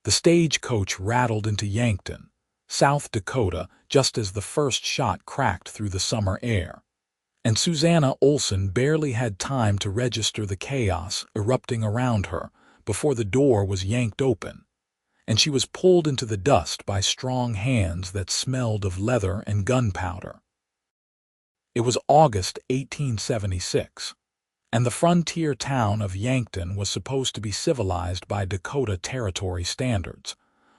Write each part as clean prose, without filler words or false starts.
The stagecoach rattled into Yankton, South Dakota, just as the first shot cracked through the summer air. And Susannah Olsen barely had time to register the chaos erupting around her before the door was yanked open, and she was pulled into the dust by strong hands that smelled of leather and gunpowder. It was August 1876, and the frontier town of Yankton was supposed to be civilized by Dakota Territory standards,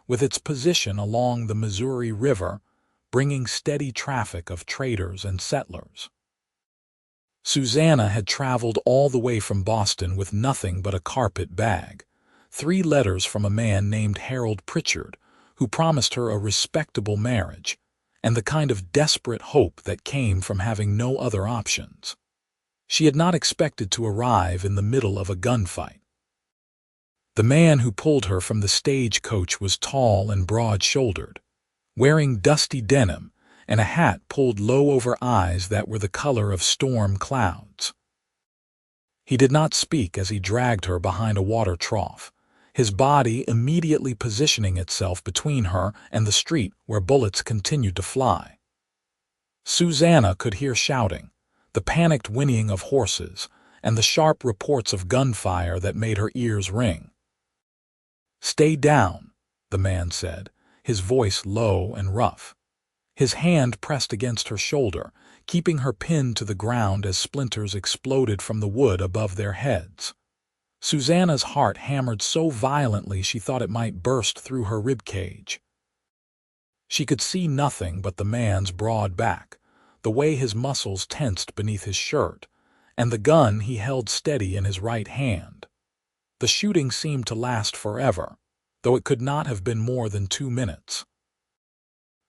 with its position along the Missouri River bringing steady traffic of traders and settlers. Susannah had traveled all the way from Boston with nothing but a carpet bag, 3 letters from a man named Harold Pritchard, who promised her a respectable marriage, and the kind of desperate hope that came from having no other options. She had not expected to arrive in the middle of a gunfight. The man who pulled her from the stagecoach was tall and broad-shouldered, wearing dusty denim and a hat pulled low over eyes that were the color of storm clouds. He did not speak as he dragged her behind a water trough, his body immediately positioning itself between her and the street where bullets continued to fly. Susannah could hear shouting, the panicked whinnying of horses, and the sharp reports of gunfire that made her ears ring. "Stay down," the man said, his voice low and rough. His hand pressed against her shoulder, keeping her pinned to the ground as splinters exploded from the wood above their heads. Susannah's heart hammered so violently she thought it might burst through her ribcage. She could see nothing but the man's broad back, the way his muscles tensed beneath his shirt, and the gun he held steady in his right hand. The shooting seemed to last forever, though it could not have been more than 2 minutes.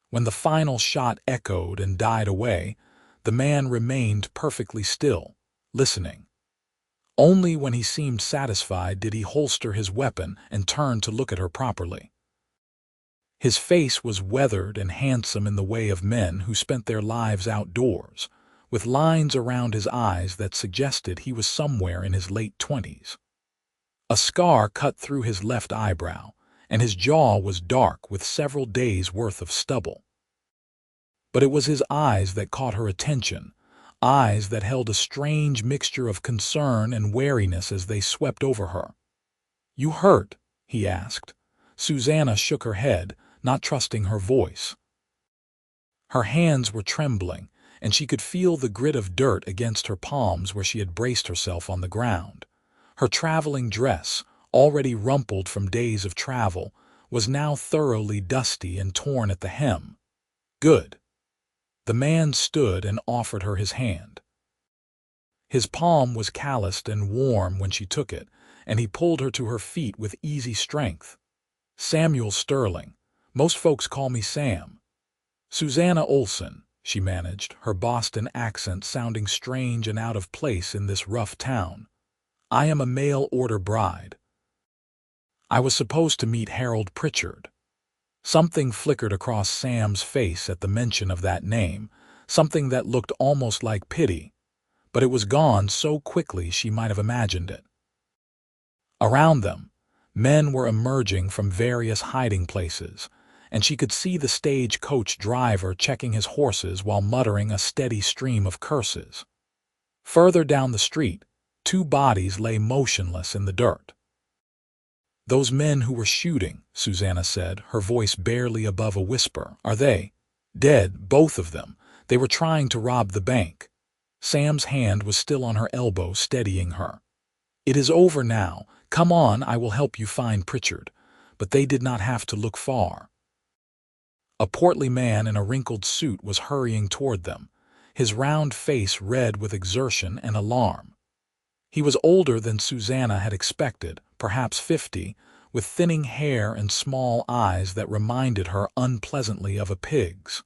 When the final shot echoed and died away, the man remained perfectly still, listening. Only when he seemed satisfied did he holster his weapon and turn to look at her properly. His face was weathered and handsome in the way of men who spent their lives outdoors, with lines around his eyes that suggested he was somewhere in his late 20s. A scar cut through his left eyebrow, and his jaw was dark with several days' worth of stubble. But it was his eyes that caught her attention, eyes that held a strange mixture of concern and wariness as they swept over her. "You hurt?" he asked. Susannah shook her head, not trusting her voice. Her hands were trembling, and she could feel the grit of dirt against her palms where she had braced herself on the ground. Her traveling dress, already rumpled from days of travel, was now thoroughly dusty and torn at the hem. "Good." The man stood and offered her his hand. His palm was calloused and warm when she took it, and he pulled her to her feet with easy strength. "Samuel Sterling. Most folks call me Sam." "Susannah Olsen," she managed, her Boston accent sounding strange and out of place in this rough town. "I am a mail-order bride." "I was supposed to meet Harold Pritchard." Something flickered across Sam's face at the mention of that name, something that looked almost like pity, but it was gone so quickly she might have imagined it. Around them, men were emerging from various hiding places, and she could see the stagecoach driver checking his horses while muttering a steady stream of curses. Further down the street, 2 bodies lay motionless in the dirt. "Those men who were shooting," Susannah said, her voice barely above a whisper, "are they dead, both of them? They were trying to rob the bank." Sam's hand was still on her elbow, steadying her. "It is over now. Come on, I will help you find Pritchard." But they did not have to look far. A portly man in a wrinkled suit was hurrying toward them, his round face red with exertion and alarm. He was older than Susannah had expected, perhaps 50, with thinning hair and small eyes that reminded her unpleasantly of a pig's.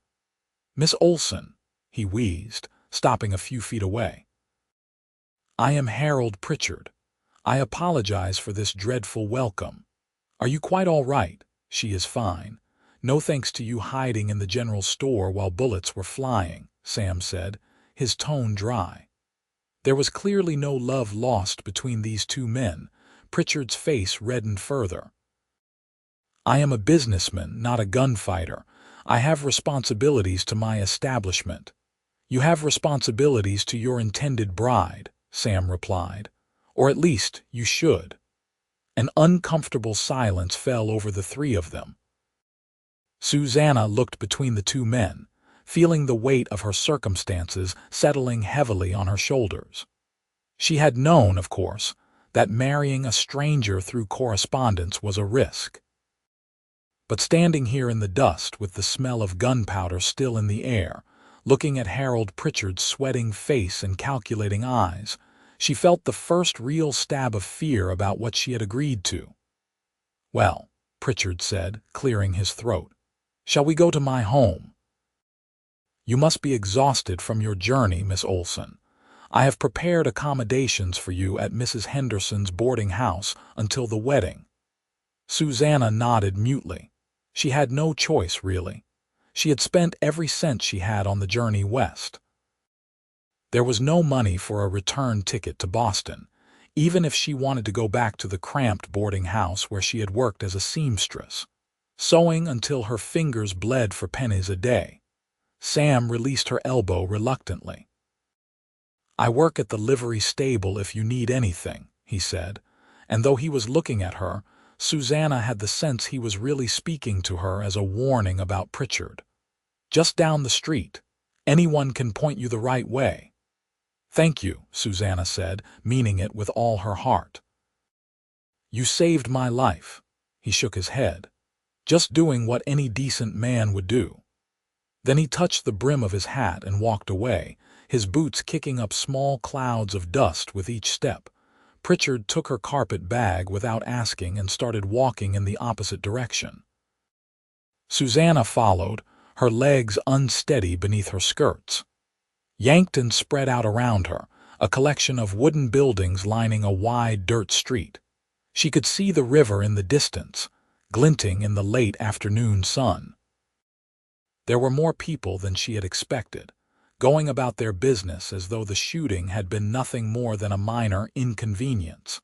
"Miss Olsen," he wheezed, stopping a few feet away. "I am Harold Pritchard. I apologize for this dreadful welcome. Are you quite all right?" "She is fine. No thanks to you hiding in the general store while bullets were flying," Sam said, his tone dry. There was clearly no love lost between these 2 men. Pritchard's face reddened further. I am a businessman, not a gunfighter. I have responsibilities to my establishment." "You have responsibilities to your intended bride," Sam replied. "Or at least you should." An uncomfortable silence fell over the three of them. Susannah looked between the two men, feeling the weight of her circumstances settling heavily on her shoulders. She had known, of course, that marrying a stranger through correspondence was a risk. But standing here in the dust with the smell of gunpowder still in the air, looking at Harold Pritchard's sweating face and calculating eyes, she felt the first real stab of fear about what she had agreed to. "Well," Pritchard said, clearing his throat, "shall we go to my home?" "You must be exhausted from your journey, Miss Olsen. I have prepared accommodations for you at Mrs. Henderson's boarding house until the wedding." Susannah nodded mutely. She had no choice, really. She had spent every cent she had on the journey west. There was no money for a return ticket to Boston, even if she wanted to go back to the cramped boarding house where she had worked as a seamstress, sewing until her fingers bled for pennies a day. Sam released her elbow reluctantly. "I work at the livery stable if you need anything," he said, and though he was looking at her, Susannah had the sense he was really speaking to her as a warning about Pritchard. "Just down the street. Anyone can point you the right way." "Thank you," Susannah said, meaning it with all her heart. "You saved my life." He shook his head. "Just doing what any decent man would do." Then he touched the brim of his hat and walked away, his boots kicking up small clouds of dust with each step. Pritchard took her carpet bag without asking and started walking in the opposite direction. Susannah followed, her legs unsteady beneath her skirts. Yankton spread out around her, a collection of wooden buildings lining a wide dirt street. She could see the river in the distance, glinting in the late afternoon sun. There were more people than she had expected, going about their business as though the shooting had been nothing more than a minor inconvenience.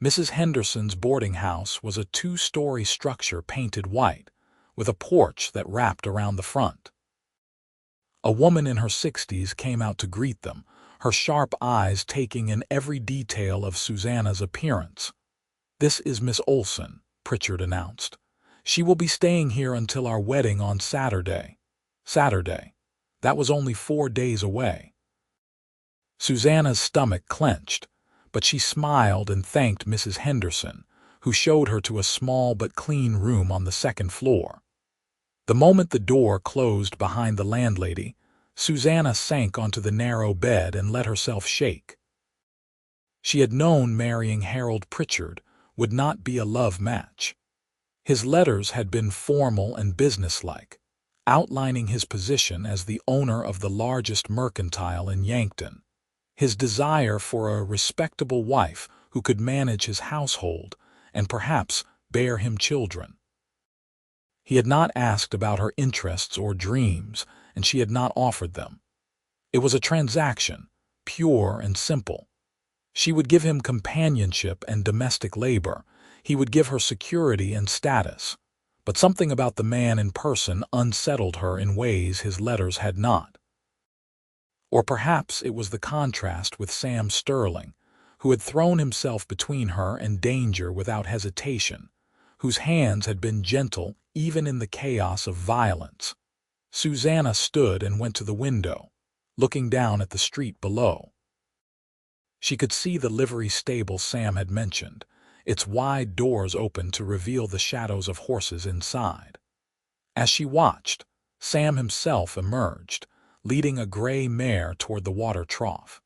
Mrs. Henderson's boarding house was a two-story structure painted white, with a porch that wrapped around the front. A woman in her 60s came out to greet them, her sharp eyes taking in every detail of Susannah's appearance. "This is Miss Olsen," Pritchard announced. "She will be staying here until our wedding on Saturday." Saturday. That was only 4 days away. Susannah's stomach clenched, but she smiled and thanked Mrs. Henderson, who showed her to a small but clean room on the second floor. The moment the door closed behind the landlady, Susannah sank onto the narrow bed and let herself shake. She had known marrying Harold Pritchard would not be a love match. His letters had been formal and businesslike, outlining his position as the owner of the largest mercantile in Yankton, his desire for a respectable wife who could manage his household and perhaps bear him children. He had not asked about her interests or dreams, and she had not offered them. It was a transaction, pure and simple. She would give him companionship and domestic labor. He would give her security and status. But something about the man in person unsettled her in ways his letters had not. Or perhaps it was the contrast with Sam Sterling, who had thrown himself between her and danger without hesitation, whose hands had been gentle even in the chaos of violence. Susannah stood and went to the window, looking down at the street below. She could see the livery stable Sam had mentioned, its wide doors open to reveal the shadows of horses inside. As she watched, Sam himself emerged, leading a gray mare toward the water trough.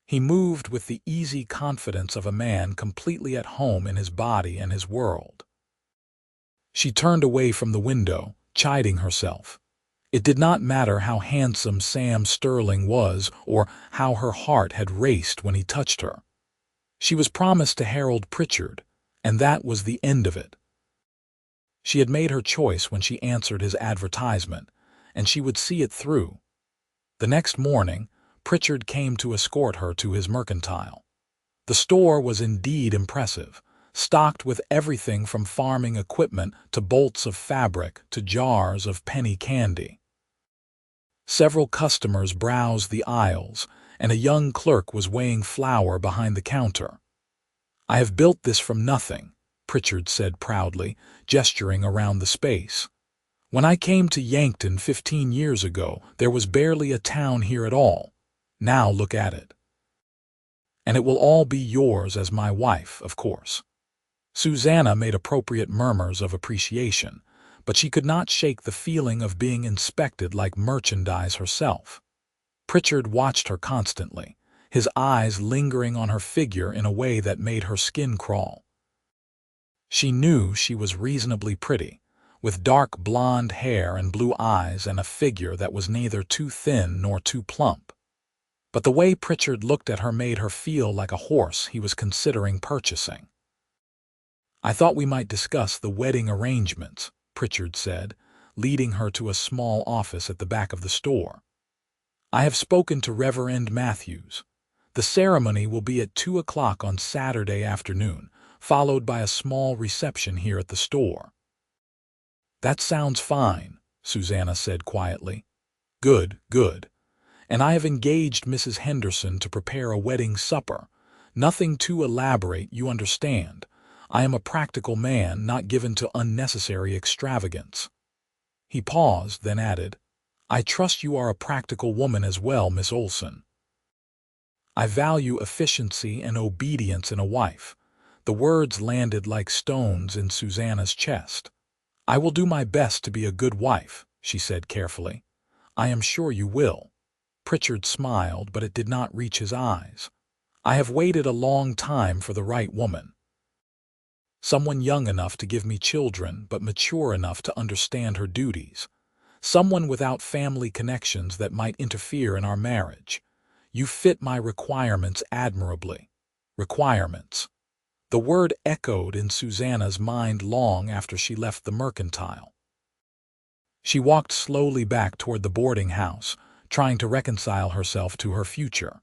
He moved with the easy confidence of a man completely at home in his body and his world. She turned away from the window, chiding herself. It did not matter how handsome Sam Sterling was or how her heart had raced when he touched her. She was promised to Harold Pritchard, and that was the end of it. She had made her choice when she answered his advertisement, and she would see it through. The next morning, Pritchard came to escort her to his mercantile. The store was indeed impressive, stocked with everything from farming equipment to bolts of fabric to jars of penny candy. Several customers browsed the aisles, and a young clerk was weighing flour behind the counter. "I have built this from nothing," Pritchard said proudly, gesturing around the space. "When I came to Yankton 15 years ago, there was barely a town here at all. Now look at it. And it will all be yours as my wife, of course." Susannah made appropriate murmurs of appreciation, but she could not shake the feeling of being inspected like merchandise herself. Pritchard watched her constantly, his eyes lingering on her figure in a way that made her skin crawl. She knew she was reasonably pretty, with dark blonde hair and blue eyes and a figure that was neither too thin nor too plump. But the way Pritchard looked at her made her feel like a horse he was considering purchasing. "I thought we might discuss the wedding arrangements," Pritchard said, leading her to a small office at the back of the store. "I have spoken to Reverend Matthews. The ceremony will be at 2 o'clock on Saturday afternoon, followed by a small reception here at the store." "That sounds fine," Susannah said quietly. "Good, good. And I have engaged Mrs. Henderson to prepare a wedding supper. Nothing too elaborate, you understand. I am a practical man, not given to unnecessary extravagance." He paused, then added, "I trust you are a practical woman as well, Miss Olsen." "I value efficiency and obedience in a wife." The words landed like stones in Susannah's chest. "I will do my best to be a good wife," she said carefully. "I am sure you will." Pritchard smiled, but it did not reach his eyes. "I have waited a long time for the right woman. Someone young enough to give me children, but mature enough to understand her duties. Someone without family connections that might interfere in our marriage. You fit my requirements admirably." Requirements. The word echoed in Susannah's mind long after she left the mercantile. She walked slowly back toward the boarding house, trying to reconcile herself to her future.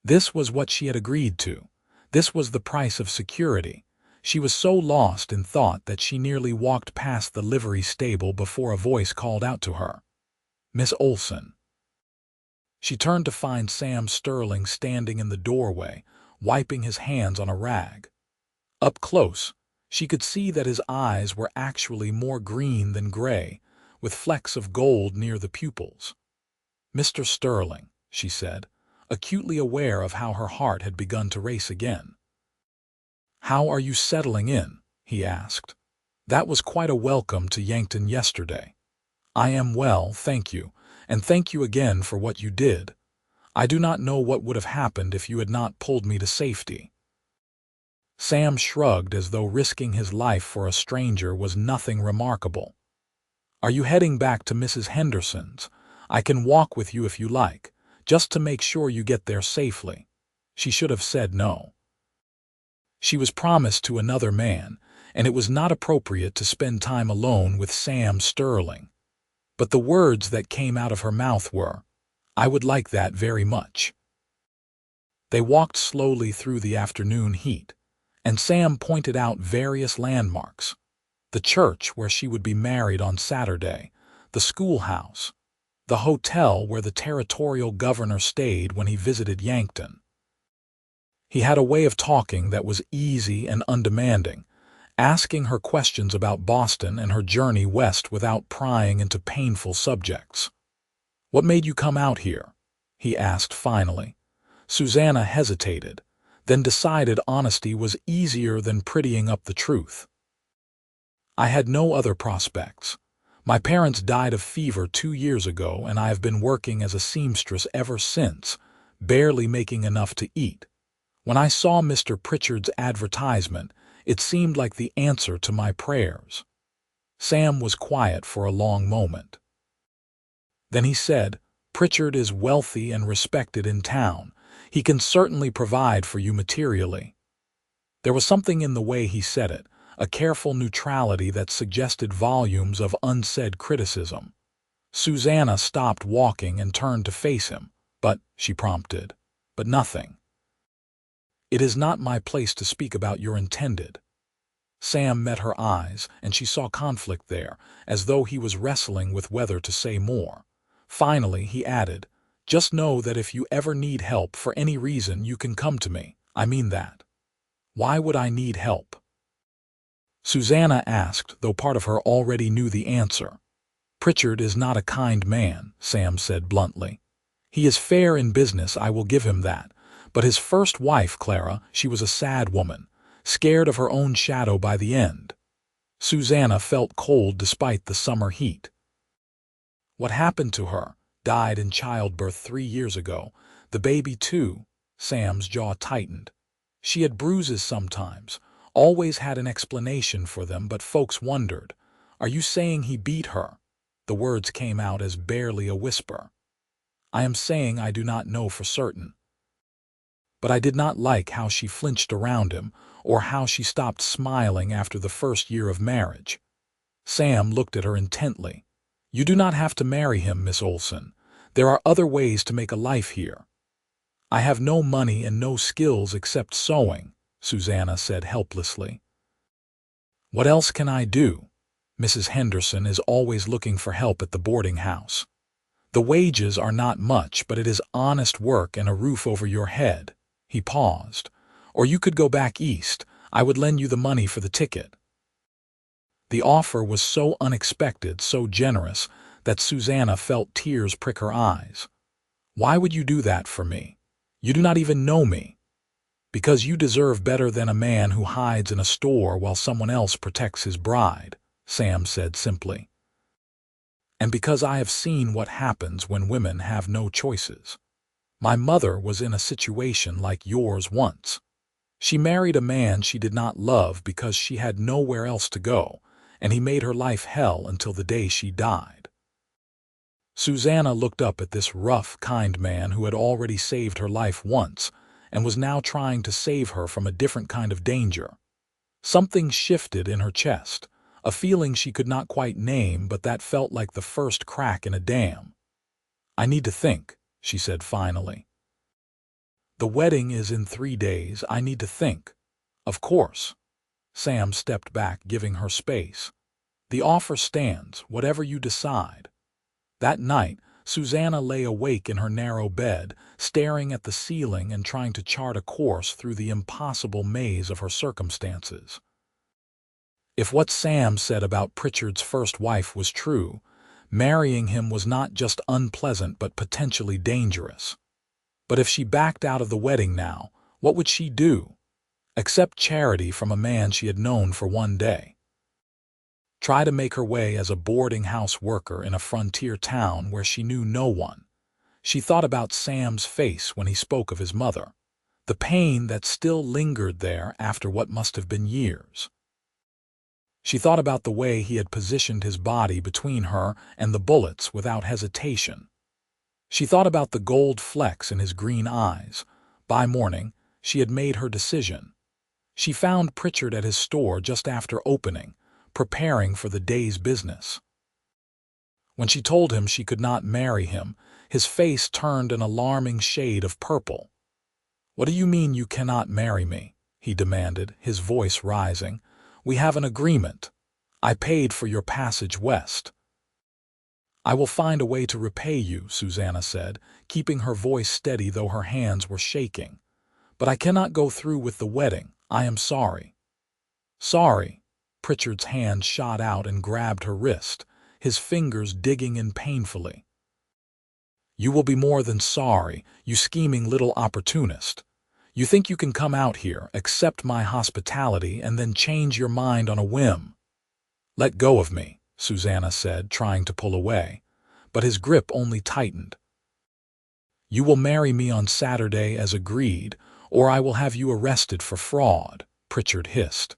This was what she had agreed to. This was the price of security. She was so lost in thought that she nearly walked past the livery stable before a voice called out to her, "Miss Olsen." She turned to find Sam Sterling standing in the doorway, wiping his hands on a rag. Up close, she could see that his eyes were actually more green than gray, with flecks of gold near the pupils. "Mr. Sterling," she said, acutely aware of how her heart had begun to race again. "How are you settling in?" he asked. "That was quite a welcome to Yankton yesterday." "I am well, thank you, and thank you again for what you did. I do not know what would have happened if you had not pulled me to safety." Sam shrugged as though risking his life for a stranger was nothing remarkable. "Are you heading back to Mrs. Henderson's? I can walk with you if you like, just to make sure you get there safely." She should have said no. She was promised to another man, and it was not appropriate to spend time alone with Sam Sterling. But the words that came out of her mouth were, "I would like that very much." They walked slowly through the afternoon heat, and Sam pointed out various landmarks: the church where she would be married on Saturday, the schoolhouse, the hotel where the territorial governor stayed when he visited Yankton. He had a way of talking that was easy and undemanding, asking her questions about Boston and her journey west without prying into painful subjects. "What made you come out here?" he asked finally. Susannah hesitated, then decided honesty was easier than prettying up the truth. "I had no other prospects. My parents died of fever 2 years ago, and I have been working as a seamstress ever since, barely making enough to eat. When I saw Mr. Pritchard's advertisement, it seemed like the answer to my prayers." Sam was quiet for a long moment. Then he said, "Pritchard is wealthy and respected in town. He can certainly provide for you materially." There was something in the way he said it, a careful neutrality that suggested volumes of unsaid criticism. Susannah stopped walking and turned to face him. "But," she prompted, "but nothing." "It is not my place to speak about your intended." Sam met her eyes, and she saw conflict there, as though he was wrestling with whether to say more. Finally, he added, "Just know that if you ever need help for any reason, you can come to me. I mean that." "Why would I need help?" Susannah asked, though part of her already knew the answer. "Pritchard is not a kind man," Sam said bluntly. "He is fair in business, I will give him that. But his first wife, Clara, she was a sad woman, scared of her own shadow by the end." Susannah felt cold despite the summer heat. "What happened to her?" "Died in childbirth 3 years ago. The baby, too." Sam's jaw tightened. "She had bruises sometimes. Always had an explanation for them, but folks wondered. Are you saying he beat her?" The words came out as barely a whisper. "I am saying I do not know for certain." But I did not like how she flinched around him, or how she stopped smiling after the first year of marriage. Sam looked at her intently. "You do not have to marry him, Miss Olsen. There are other ways to make a life here." "I have no money and no skills except sewing," Susannah said helplessly. "What else can I do? Mrs. Henderson is always looking for help at the boarding house. The wages are not much, but it is honest work and a roof over your head." He paused. "Or you could go back east. I would lend you the money for the ticket." The offer was so unexpected, so generous, that Susannah felt tears prick her eyes. "Why would you do that for me? You do not even know me." "Because you deserve better than a man who hides in a store while someone else protects his bride," Sam said simply. "And because I have seen what happens when women have no choices. My mother was in a situation like yours once. She married a man she did not love because she had nowhere else to go, and he made her life hell until the day she died." Susannah looked up at this rough, kind man who had already saved her life once and was now trying to save her from a different kind of danger. Something shifted in her chest, a feeling she could not quite name, but that felt like the first crack in a dam. "I need to think," she said finally. "The wedding is in 3 days. I need to think." "Of course." Sam stepped back, giving her space. "The offer stands, whatever you decide." That night, Susannah lay awake in her narrow bed, staring at the ceiling and trying to chart a course through the impossible maze of her circumstances. If what Sam said about Pritchard's first wife was true, marrying him was not just unpleasant but potentially dangerous. But if she backed out of the wedding now, what would she do? Accept charity from a man she had known for one day? Try to make her way as a boarding house worker in a frontier town where she knew no one? She thought about Sam's face when he spoke of his mother, the pain that still lingered there after what must have been years. She thought about the way he had positioned his body between her and the bullets without hesitation. She thought about the gold flecks in his green eyes. By morning, she had made her decision. She found Pritchard at his store just after opening, preparing for the day's business. When she told him she could not marry him, his face turned an alarming shade of purple. "What do you mean you cannot marry me?" he demanded, his voice rising. "We have an agreement. I paid for your passage west." "I will find a way to repay you," Susannah said, keeping her voice steady though her hands were shaking. "But I cannot go through with the wedding. I am sorry." "Sorry?" Pritchard's hand shot out and grabbed her wrist, his fingers digging in painfully. "You will be more than sorry, you scheming little opportunist. You think you can come out here, accept my hospitality, and then change your mind on a whim." "Let go of me," Susannah said, trying to pull away, but his grip only tightened. "You will marry me on Saturday as agreed, or I will have you arrested for fraud," Pritchard hissed.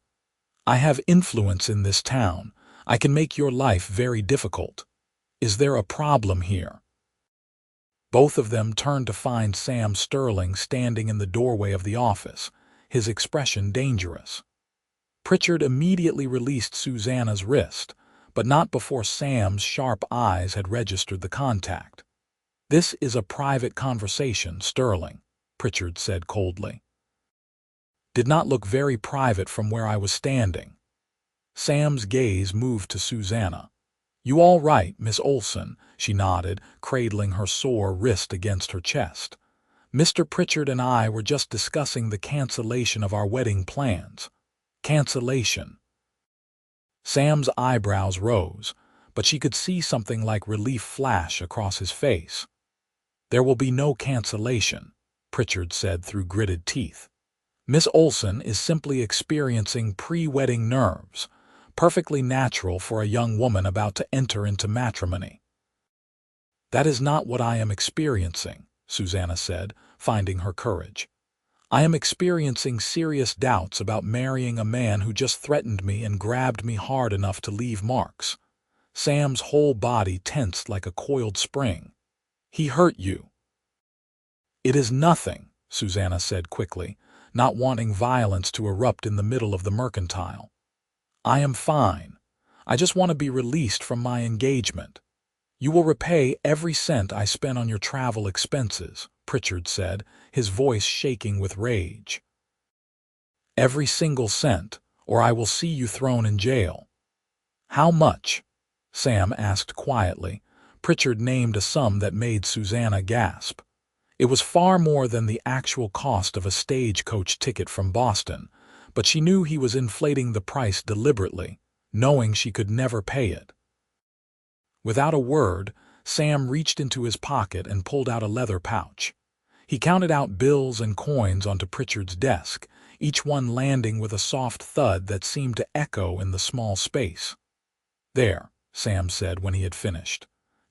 "I have influence in this town. I can make your life very difficult. Is there a problem here?" Both of them turned to find Sam Sterling standing in the doorway of the office, his expression dangerous. Pritchard immediately released Susannah's wrist, but not before Sam's sharp eyes had registered the contact. "This is a private conversation, Sterling," Pritchard said coldly. "Did not look very private from where I was standing." Sam's gaze moved to Susannah. "You all right, Miss Olsen?" she nodded, cradling her sore wrist against her chest. "Mr. Pritchard and I were just discussing the cancellation of our wedding plans." Cancellation. Sam's eyebrows rose, but she could see something like relief flash across his face. "There will be no cancellation," Pritchard said through gritted teeth. "Miss Olsen is simply experiencing pre-wedding nerves, perfectly natural for a young woman about to enter into matrimony." "That is not what I am experiencing," Susannah said, finding her courage. "I am experiencing serious doubts about marrying a man who just threatened me and grabbed me hard enough to leave marks." Sam's whole body tensed like a coiled spring. "He hurt you." "It is nothing," Susannah said quickly, not wanting violence to erupt in the middle of the mercantile. "I am fine. I just want to be released from my engagement." "You will repay every cent I spent on your travel expenses," Pritchard said, his voice shaking with rage. "Every single cent, or I will see you thrown in jail." "How much?" Sam asked quietly. Pritchard named a sum that made Susannah gasp. It was far more than the actual cost of a stagecoach ticket from Boston, but she knew he was inflating the price deliberately, knowing she could never pay it. Without a word, Sam reached into his pocket and pulled out a leather pouch. He counted out bills and coins onto Pritchard's desk, each one landing with a soft thud that seemed to echo in the small space. "There," Sam said when he had finished.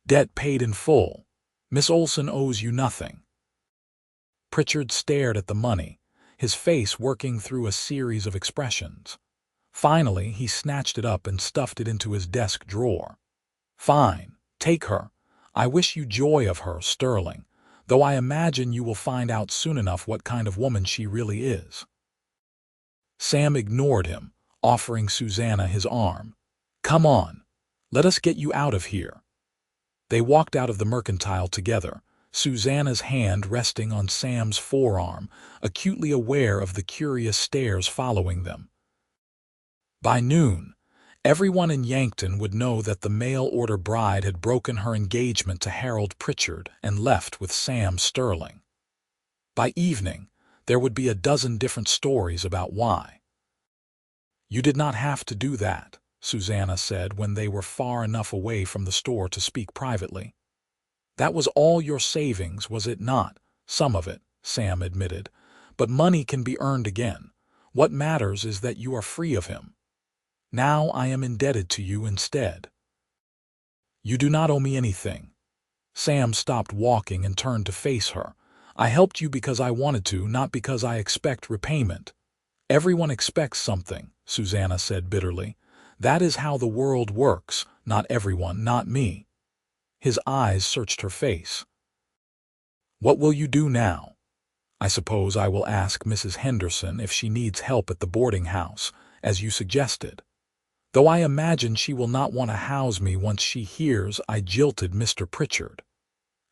"Debt paid in full. Miss Olsen owes you nothing." Pritchard stared at the money, his face working through a series of expressions. Finally, he snatched it up and stuffed it into his desk drawer. "Fine, take her. I wish you joy of her, Sterling, though I imagine you will find out soon enough what kind of woman she really is." Sam ignored him, offering Susannah his arm. "Come on, let us get you out of here." They walked out of the mercantile together, Susannah's hand resting on Sam's forearm, acutely aware of the curious stares following them. By noon, everyone in Yankton would know that the mail-order bride had broken her engagement to Harold Pritchard and left with Sam Sterling. By evening, there would be a dozen different stories about why. "You did not have to do that," Susannah said when they were far enough away from the store to speak privately. "That was all your savings, was it not?" "Some of it," Sam admitted. "But money can be earned again. What matters is that you are free of him. Now I am indebted to you instead." "You do not owe me anything." Sam stopped walking and turned to face her. "I helped you because I wanted to, not because I expect repayment." "Everyone expects something," Susannah said bitterly. "That is how the world works. Not everyone, not me." His eyes searched her face. "What will you do now?" "I suppose I will ask Mrs. Henderson if she needs help at the boarding house, as you suggested. Though I imagine she will not want to house me once she hears I jilted Mr. Pritchard."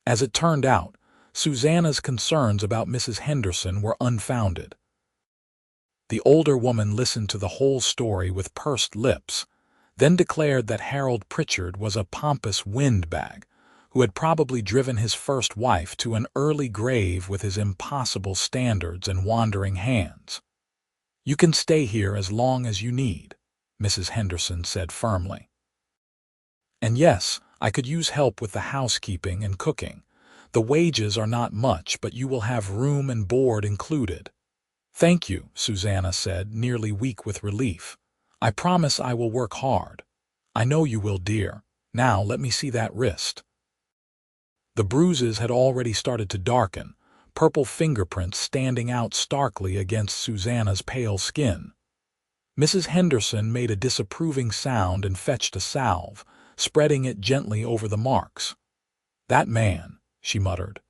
As it turned out, Susannah's concerns about Mrs. Henderson were unfounded. The older woman listened to the whole story with pursed lips, then declared that Harold Pritchard was a pompous windbag who had probably driven his first wife to an early grave with his impossible standards and wandering hands. "You can stay here as long as you need," Mrs. Henderson said firmly. "And yes, I could use help with the housekeeping and cooking. The wages are not much, but you will have room and board included." "Thank you," Susannah said, nearly weak with relief. "I promise I will work hard." "I know you will, dear. Now let me see that wrist." The bruises had already started to darken, purple fingerprints standing out starkly against Susannah's pale skin. Mrs. Henderson made a disapproving sound and fetched a salve, spreading it gently over the marks. "That man," she muttered.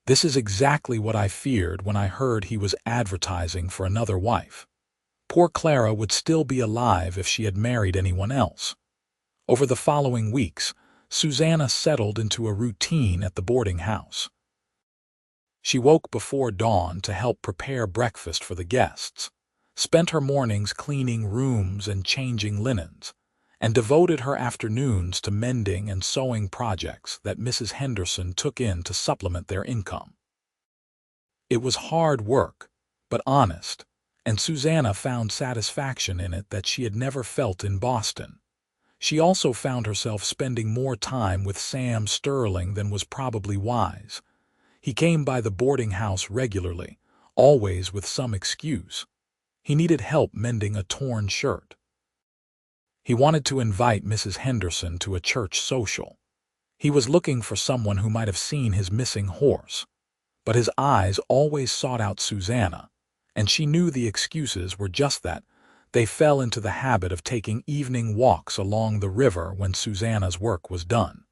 "This is exactly what I feared when I heard he was advertising for another wife. Poor Clara would still be alive if she had married anyone else." Over the following weeks, Susannah settled into a routine at the boarding house. She woke before dawn to help prepare breakfast for the guests. spent her mornings cleaning rooms and changing linens, and devoted her afternoons to mending and sewing projects that Mrs. Henderson took in to supplement their income. It was hard work, but honest, and Susannah found satisfaction in it that she had never felt in Boston. She also found herself spending more time with Sam Sterling than was probably wise. He came by the boarding house regularly, always with some excuse. He needed help mending a torn shirt. He wanted to invite Mrs. Henderson to a church social. He was looking for someone who might have seen his missing horse. But his eyes always sought out Susannah, and she knew the excuses were just that. They fell into the habit of taking evening walks along the river when Susannah's work was done.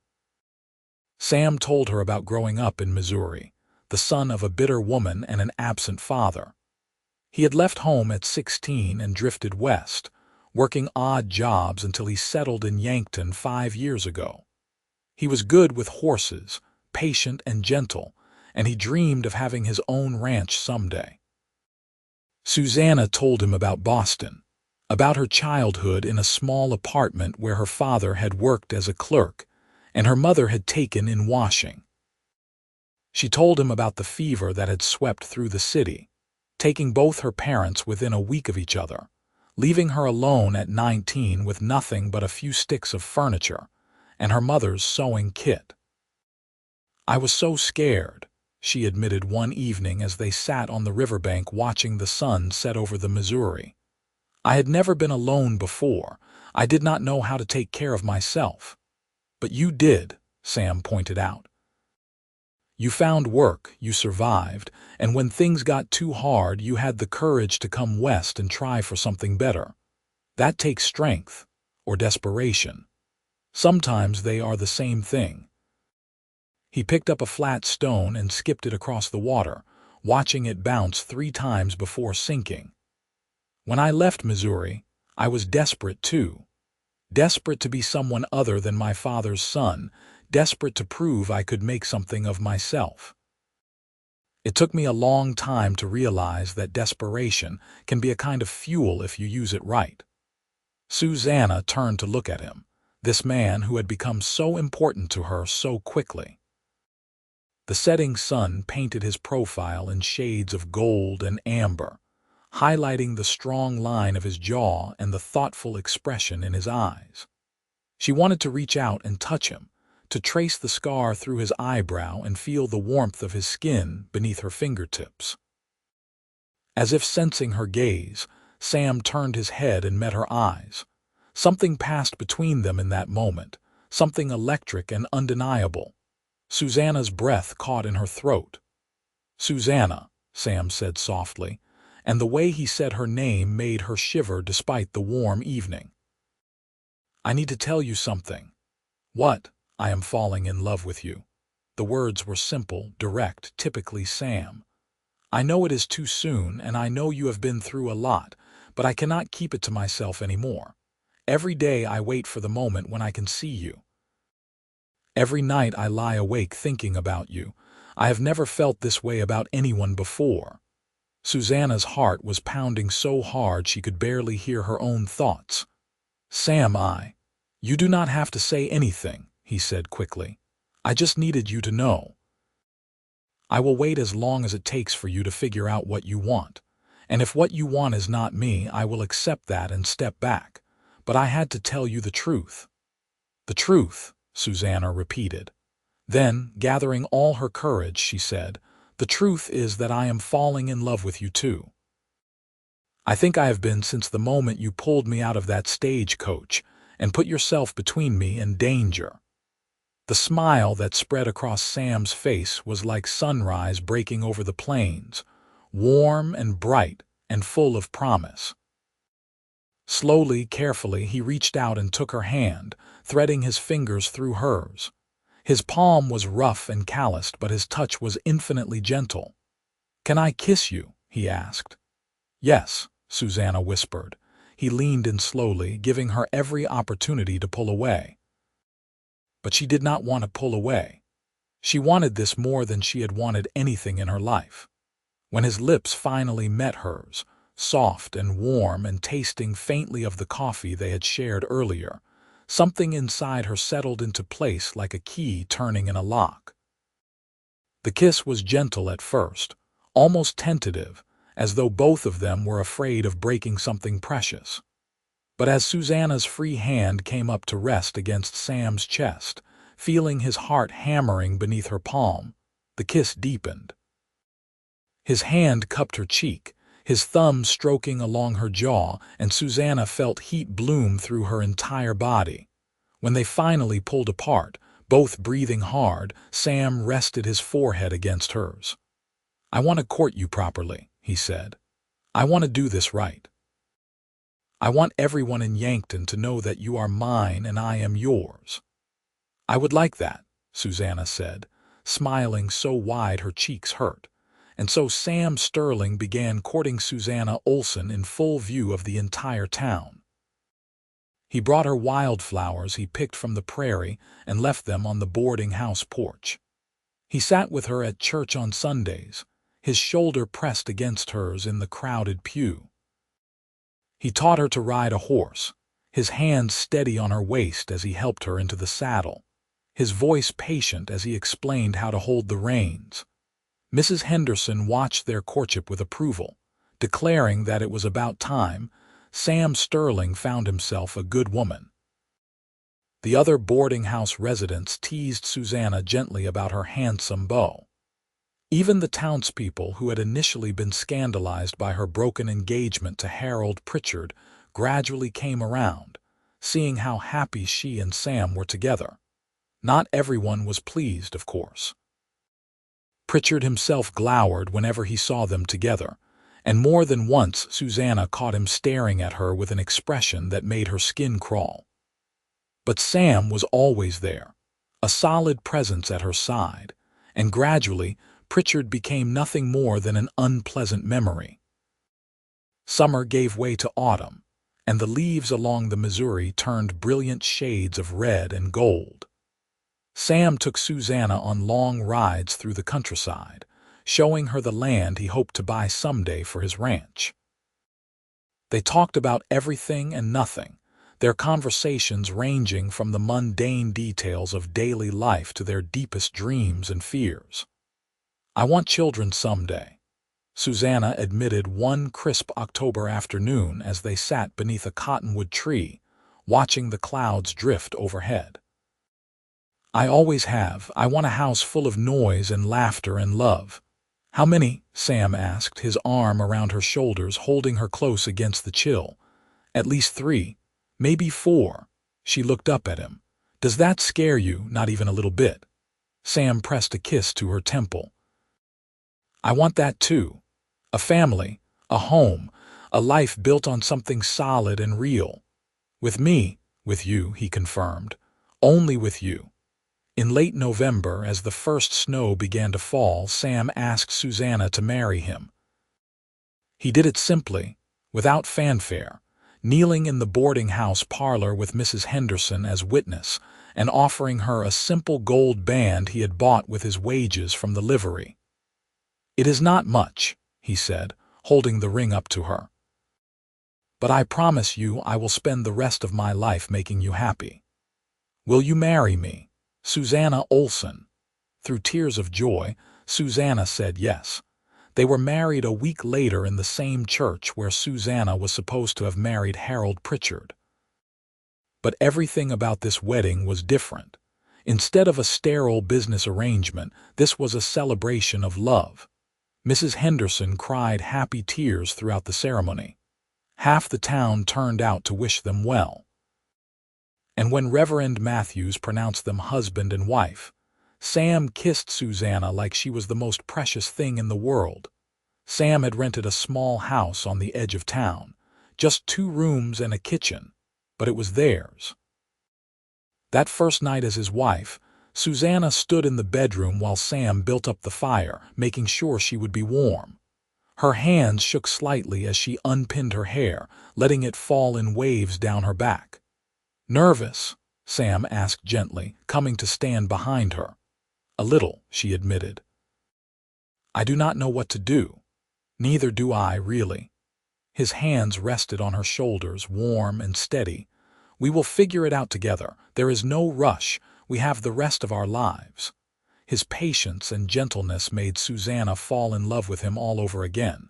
Sam told her about growing up in Missouri, the son of a bitter woman and an absent father. He had left home at 16 and drifted west, working odd jobs until he settled in Yankton 5 years ago. He was good with horses, patient and gentle, and he dreamed of having his own ranch someday. Susannah told him about Boston, about her childhood in a small apartment where her father had worked as a clerk and her mother had taken in washing. She told him about the fever that had swept through the city, taking both her parents within a week of each other, leaving her alone at 19 with nothing but a few sticks of furniture and her mother's sewing kit. "I was so scared," she admitted one evening as they sat on the riverbank watching the sun set over the Missouri. "I had never been alone before. I did not know how to take care of myself." "But you did," Sam pointed out. "You found work, you survived, and when things got too hard, you had the courage to come west and try for something better. That takes strength, or desperation. Sometimes they are the same thing." He picked up a flat stone and skipped it across the water, watching it bounce 3 times before sinking. "When I left Missouri, I was desperate too. Desperate to be someone other than my father's son, desperate to prove I could make something of myself. It took me a long time to realize that desperation can be a kind of fuel if you use it right." Susannah turned to look at him, this man who had become so important to her so quickly. The setting sun painted his profile in shades of gold and amber, highlighting the strong line of his jaw and the thoughtful expression in his eyes. She wanted to reach out and touch him, to trace the scar through his eyebrow and feel the warmth of his skin beneath her fingertips. As if sensing her gaze, Sam turned his head and met her eyes. Something passed between them in that moment, something electric and undeniable. Susannah's breath caught in her throat. "Susannah," Sam said softly, and the way he said her name made her shiver despite the warm evening. "I need to tell you something." "What?" "I am falling in love with you." The words were simple, direct, typically Sam. "I know it is too soon, and I know you have been through a lot, but I cannot keep it to myself anymore. Every day I wait for the moment when I can see you. Every night I lie awake thinking about you. I have never felt this way about anyone before." Susannah's heart was pounding so hard she could barely hear her own thoughts. "Sam, You do not have to say anything," he said quickly. "I just needed you to know. I will wait as long as it takes for you to figure out what you want. And if what you want is not me, I will accept that and step back. But I had to tell you the truth." "The truth," Susannah repeated. Then, gathering all her courage, she said, "The truth is that I am falling in love with you too. I think I have been since the moment you pulled me out of that stagecoach and put yourself between me and danger." The smile that spread across Sam's face was like sunrise breaking over the plains, warm and bright and full of promise. Slowly, carefully, he reached out and took her hand, threading his fingers through hers. His palm was rough and calloused, but his touch was infinitely gentle. "Can I kiss you?" he asked. "Yes," Susannah whispered. He leaned in slowly, giving her every opportunity to pull away. But she did not want to pull away. She wanted this more than she had wanted anything in her life. When his lips finally met hers, soft and warm and tasting faintly of the coffee they had shared earlier. Something inside her settled into place like a key turning in a lock. The kiss was gentle at first, almost tentative, as though both of them were afraid of breaking something precious. But as Susannah's free hand came up to rest against Sam's chest, feeling his heart hammering beneath her palm, the kiss deepened. His hand cupped her cheek, his thumb stroking along her jaw, and Susannah felt heat bloom through her entire body. When they finally pulled apart, both breathing hard, Sam rested his forehead against hers. "I want to court you properly," he said. "I want to do this right. I want everyone in Yankton to know that you are mine and I am yours." "I would like that," Susannah said, smiling so wide her cheeks hurt. And so Sam Sterling began courting Susannah Olsen in full view of the entire town. He brought her wildflowers he picked from the prairie and left them on the boarding house porch. He sat with her at church on Sundays, his shoulder pressed against hers in the crowded pew. He taught her to ride a horse, his hands steady on her waist as he helped her into the saddle, his voice patient as he explained how to hold the reins. Mrs. Henderson watched their courtship with approval, declaring that it was about time Sam Sterling found himself a good woman. The other boarding house residents teased Susannah gently about her handsome beau. Even the townspeople who had initially been scandalized by her broken engagement to Harold Pritchard gradually came around, seeing how happy she and Sam were together. Not everyone was pleased, of course. Pritchard himself glowered whenever he saw them together, and more than once Susannah caught him staring at her with an expression that made her skin crawl. But Sam was always there, a solid presence at her side, and gradually Pritchard became nothing more than an unpleasant memory. Summer gave way to autumn, and the leaves along the Missouri turned brilliant shades of red and gold. Sam took Susannah on long rides through the countryside, showing her the land he hoped to buy someday for his ranch. They talked about everything and nothing, their conversations ranging from the mundane details of daily life to their deepest dreams and fears. "I want children someday," Susannah admitted one crisp October afternoon as they sat beneath a cottonwood tree, watching the clouds drift overhead. "I always have. I want a house full of noise and laughter and love." "How many?" Sam asked, his arm around her shoulders, holding her close against the chill. "At least 3, maybe 4. She looked up at him. "Does that scare you? Not even a little bit?" Sam pressed a kiss to her temple. "I want that too. A family, a home, a life built on something solid and real. With me, with you," he confirmed. "Only with you." In late November, as the first snow began to fall, Sam asked Susannah to marry him. He did it simply, without fanfare, kneeling in the boarding house parlor with Mrs. Henderson as witness and offering her a simple gold band he had bought with his wages from the livery. "It is not much," he said, holding the ring up to her. "But I promise you I will spend the rest of my life making you happy. Will you marry me, Susannah Olsen?" Through tears of joy, Susannah said yes. They were married a week later in the same church where Susannah was supposed to have married Harold Pritchard. But everything about this wedding was different. Instead of a sterile business arrangement, this was a celebration of love. Mrs. Henderson cried happy tears throughout the ceremony. Half the town turned out to wish them well. And when Reverend Matthews pronounced them husband and wife, Sam kissed Susannah like she was the most precious thing in the world. Sam had rented a small house on the edge of town, just 2 rooms and a kitchen, but it was theirs. That first night as his wife, Susannah stood in the bedroom while Sam built up the fire, making sure she would be warm. Her hands shook slightly as she unpinned her hair, letting it fall in waves down her back. "Nervous?" Sam asked gently, coming to stand behind her. "A little," she admitted. "I do not know what to do." "Neither do I, really." His hands rested on her shoulders, warm and steady. "We will figure it out together. There is no rush. We have the rest of our lives." His patience and gentleness made Susannah fall in love with him all over again.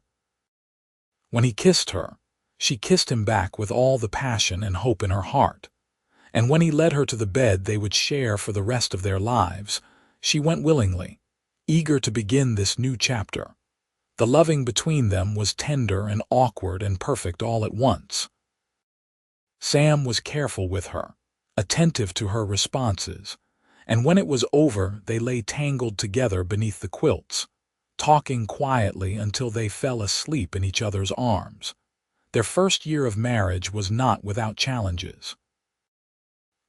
When he kissed her, she kissed him back with all the passion and hope in her heart. And when he led her to the bed they would share for the rest of their lives, she went willingly, eager to begin this new chapter. The loving between them was tender and awkward and perfect all at once. Sam was careful with her, attentive to her responses, and when it was over they lay tangled together beneath the quilts, talking quietly until they fell asleep in each other's arms. Their first year of marriage was not without challenges.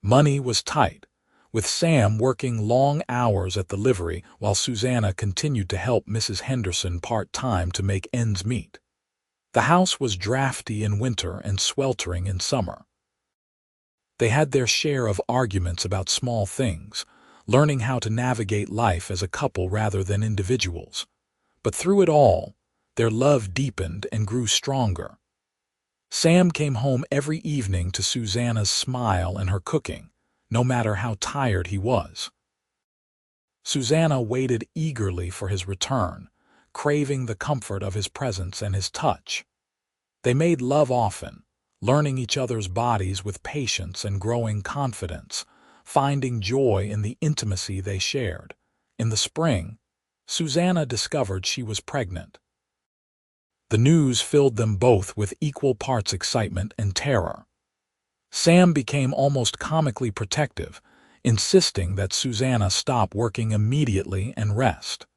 Money was tight, with Sam working long hours at the livery while Susannah continued to help Mrs. Henderson part-time to make ends meet. The house was drafty in winter and sweltering in summer. They had their share of arguments about small things, learning how to navigate life as a couple rather than individuals. But through it all, their love deepened and grew stronger. Sam came home every evening to Susannah's smile and her cooking, no matter how tired he was. Susannah waited eagerly for his return, craving the comfort of his presence and his touch. They made love often, learning each other's bodies with patience and growing confidence, finding joy in the intimacy they shared. In the spring, Susannah discovered she was pregnant. The news filled them both with equal parts excitement and terror. Sam became almost comically protective, insisting that Susannah stop working immediately and rest.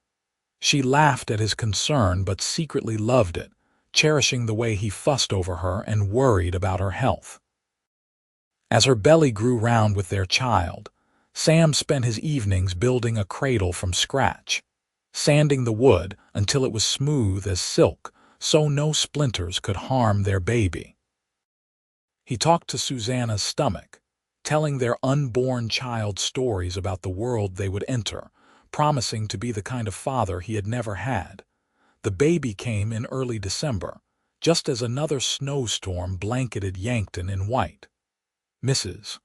She laughed at his concern but secretly loved it, cherishing the way he fussed over her and worried about her health. As her belly grew round with their child, Sam spent his evenings building a cradle from scratch, sanding the wood until it was smooth as silk, so no splinters could harm their baby. He talked to Susannah's stomach, telling their unborn child stories about the world they would enter, promising to be the kind of father he had never had. The baby came in early December, just as another snowstorm blanketed Yankton in white. Mrs.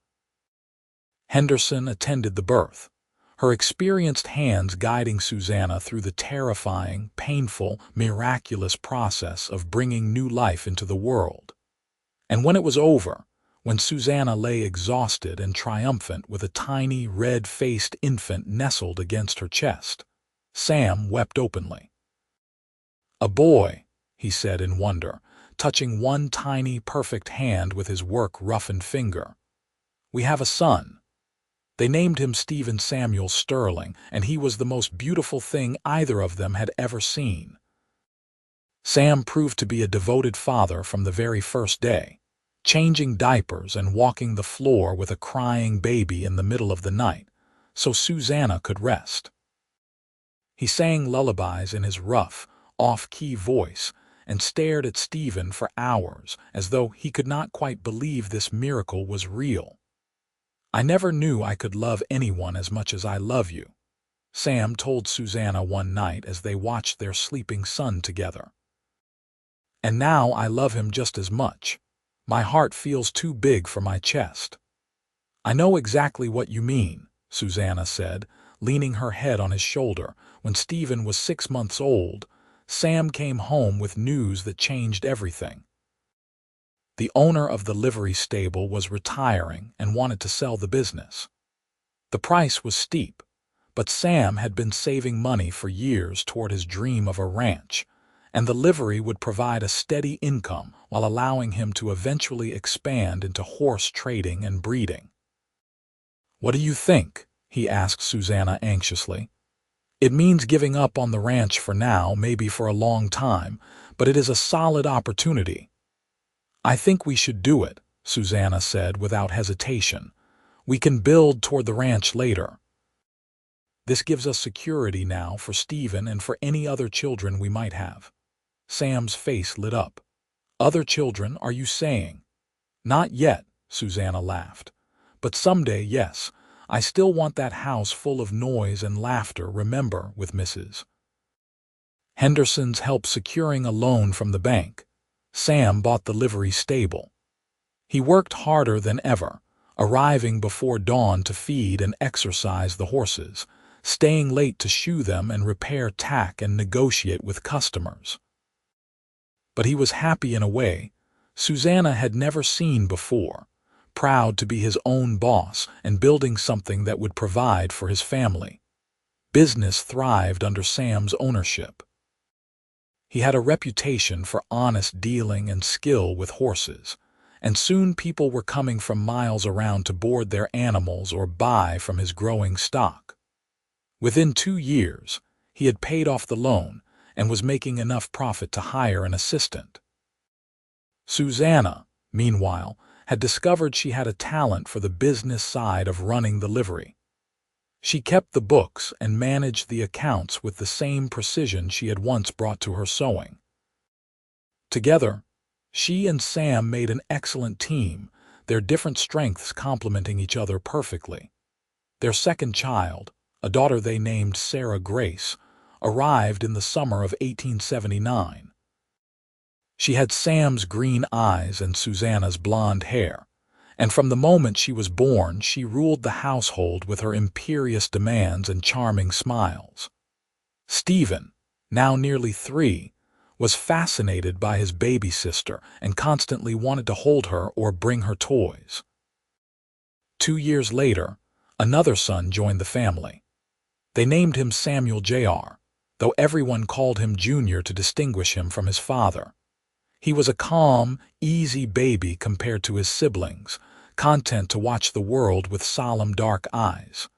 Henderson attended the birth, her experienced hands guiding Susannah through the terrifying, painful, miraculous process of bringing new life into the world. And when it was over, when Susannah lay exhausted and triumphant with a tiny, red-faced infant nestled against her chest, Sam wept openly. "A boy," he said in wonder, touching one tiny, perfect hand with his work-roughened finger. "We have a son. They named him Stephen Samuel Sterling, and he was the most beautiful thing either of them had ever seen." Sam proved to be a devoted father from the very first day, changing diapers and walking the floor with a crying baby in the middle of the night, so Susannah could rest. He sang lullabies in his rough, off-key voice and stared at Stephen for hours as though he could not quite believe this miracle was real. "I never knew I could love anyone as much as I love you," Sam told Susannah one night as they watched their sleeping son together. "And now I love him just as much. My heart feels too big for my chest." "I know exactly what you mean," Susannah said, leaning her head on his shoulder. When Stephen was 6 months old, Sam came home with news that changed everything. The owner of the livery stable was retiring and wanted to sell the business. The price was steep, but Sam had been saving money for years toward his dream of a ranch, and the livery would provide a steady income while allowing him to eventually expand into horse trading and breeding. "What do you think?" he asked Susannah anxiously. "It means giving up on the ranch for now, maybe for a long time, but it is a solid opportunity." "I think we should do it," Susannah said without hesitation. "We can build toward the ranch later. This gives us security now for Stephen and for any other children we might have." Sam's face lit up. "Other children, are you saying?" "Not yet," Susannah laughed. "But someday, yes. I still want that house full of noise and laughter, remember, with Mrs. Henderson's help securing a loan from the bank." Sam bought the livery stable. He worked harder than ever, arriving before dawn to feed and exercise the horses, staying late to shoe them and repair tack and negotiate with customers. But he was happy in a way Susannah had never seen before, proud to be his own boss and building something that would provide for his family. Business thrived under Sam's ownership. He had a reputation for honest dealing and skill with horses, and soon people were coming from miles around to board their animals or buy from his growing stock. Within 2 years, he had paid off the loan and was making enough profit to hire an assistant. Susannah, meanwhile, had discovered she had a talent for the business side of running the livery. She kept the books and managed the accounts with the same precision she had once brought to her sewing. Together, she and Sam made an excellent team, their different strengths complementing each other perfectly. Their second child, a daughter they named Sarah Grace, arrived in the summer of 1879. She had Sam's green eyes and Susannah's blonde hair, and from the moment she was born she ruled the household with her imperious demands and charming smiles. Stephen, now nearly 3, was fascinated by his baby sister and constantly wanted to hold her or bring her toys. 2 years later, another son joined the family. They named him Samuel Jr., though everyone called him Junior to distinguish him from his father. He was a calm, easy baby compared to his siblings, content to watch the world with solemn dark eyes.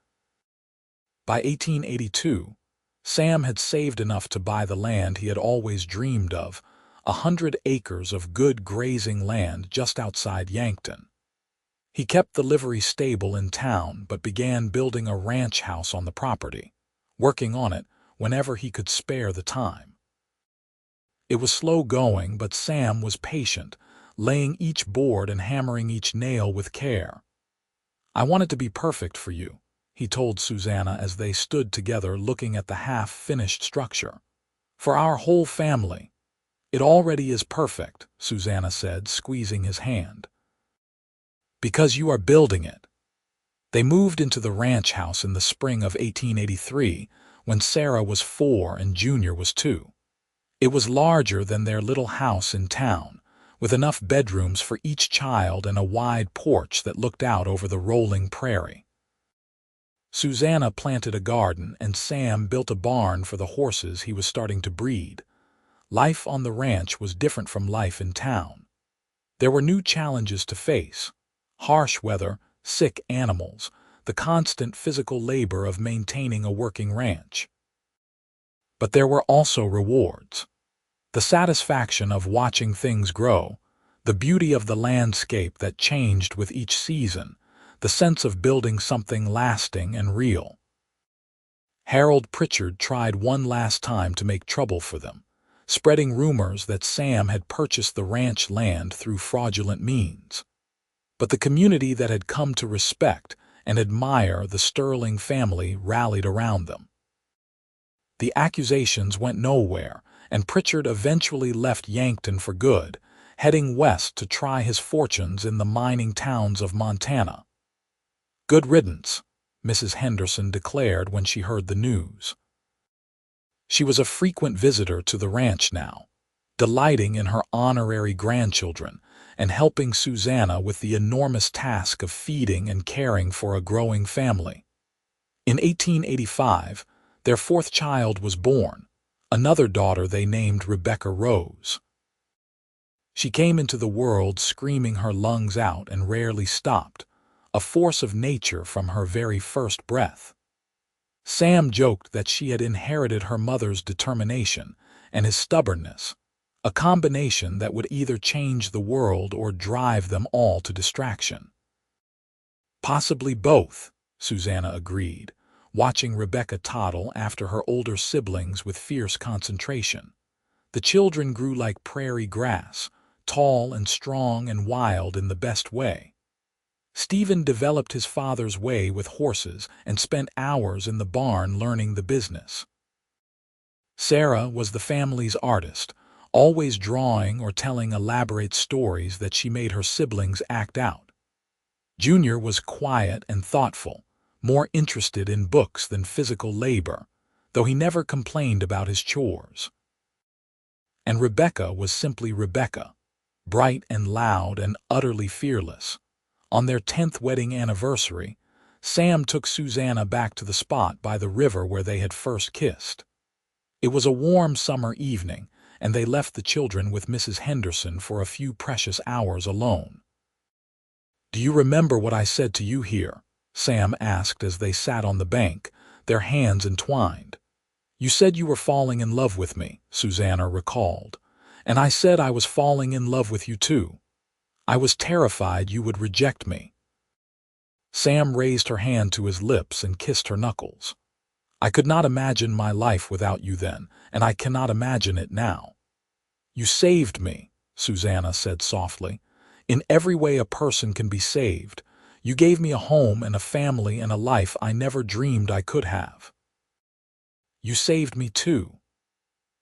By 1882, Sam had saved enough to buy the land he had always dreamed of, 100 acres of good grazing land just outside Yankton. He kept the livery stable in town but began building a ranch house on the property, working on it whenever he could spare the time. It was slow going, but Sam was patient, laying each board and hammering each nail with care. "I want it to be perfect for you," he told Susannah as they stood together looking at the half-finished structure. "For our whole family." "It already is perfect," Susannah said, squeezing his hand. "Because you are building it." They moved into the ranch house in the spring of 1883, when Sarah was 4 and Junior was 2. It was larger than their little house in town, with enough bedrooms for each child and a wide porch that looked out over the rolling prairie. Susannah planted a garden and Sam built a barn for the horses he was starting to breed. Life on the ranch was different from life in town. There were new challenges to face: harsh weather, sick animals, the constant physical labor of maintaining a working ranch. But there were also rewards. The satisfaction of watching things grow, the beauty of the landscape that changed with each season, the sense of building something lasting and real. Harold Pritchard tried one last time to make trouble for them, spreading rumors that Sam had purchased the ranch land through fraudulent means. But the community that had come to respect and admire the Sterling family rallied around them. The accusations went nowhere, and Pritchard eventually left Yankton for good, heading west to try his fortunes in the mining towns of Montana. "Good riddance," Mrs. Henderson declared when she heard the news. She was a frequent visitor to the ranch now, delighting in her honorary grandchildren and helping Susannah with the enormous task of feeding and caring for a growing family. In 1885, their 4th child was born, another daughter they named Rebecca Rose. She came into the world screaming her lungs out and rarely stopped, a force of nature from her very first breath. Sam joked that she had inherited her mother's determination and his stubbornness, a combination that would either change the world or drive them all to distraction. "Possibly both," Susannah agreed, watching Rebecca toddle after her older siblings with fierce concentration. The children grew like prairie grass, tall and strong and wild in the best way. Stephen developed his father's way with horses and spent hours in the barn learning the business. Sarah was the family's artist, always drawing or telling elaborate stories that she made her siblings act out. Junior was quiet and thoughtful, more interested in books than physical labor, though he never complained about his chores. And Rebecca was simply Rebecca, bright and loud and utterly fearless. On their 10th wedding anniversary, Sam took Susannah back to the spot by the river where they had first kissed. It was a warm summer evening, and they left the children with Mrs. Henderson for a few precious hours alone. "Do you remember what I said to you here?" Sam asked as they sat on the bank, their hands entwined. "You said you were falling in love with me," Susannah recalled, "and I said I was falling in love with you too. I was terrified you would reject me." Sam raised her hand to his lips and kissed her knuckles. "I could not imagine my life without you then, and I cannot imagine it now." "You saved me," Susannah said softly. "In every way a person can be saved. You gave me a home and a family and a life I never dreamed I could have." "You saved me too."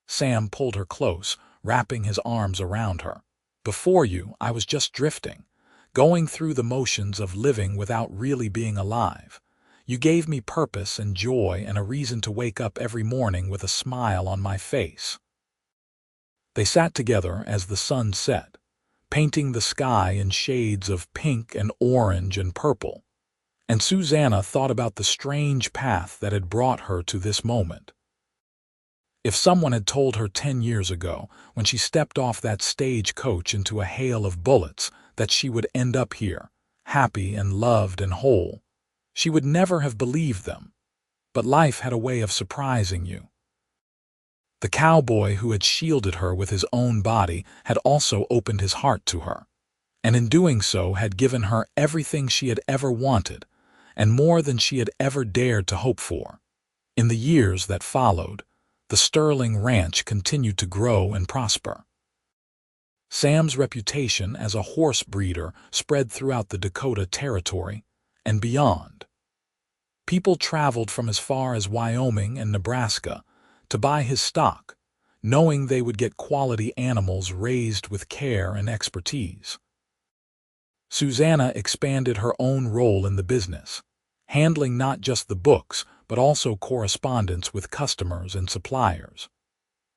Sam pulled her close, wrapping his arms around her. "Before you, I was just drifting, going through the motions of living without really being alive. You gave me purpose and joy and a reason to wake up every morning with a smile on my face." They sat together as the sun set, painting the sky in shades of pink and orange and purple, and Susannah thought about the strange path that had brought her to this moment. If someone had told her 10 years ago, when she stepped off that stagecoach into a hail of bullets, that she would end up here, happy and loved and whole, she would never have believed them. But life had a way of surprising you. The cowboy who had shielded her with his own body had also opened his heart to her, and in doing so had given her everything she had ever wanted, and more than she had ever dared to hope for. In the years that followed, the Sterling Ranch continued to grow and prosper. Sam's reputation as a horse breeder spread throughout the Dakota Territory and beyond. People traveled from as far as Wyoming and Nebraska to buy his stock, knowing they would get quality animals raised with care and expertise. Susannah expanded her own role in the business, handling not just the books, but also correspondence with customers and suppliers.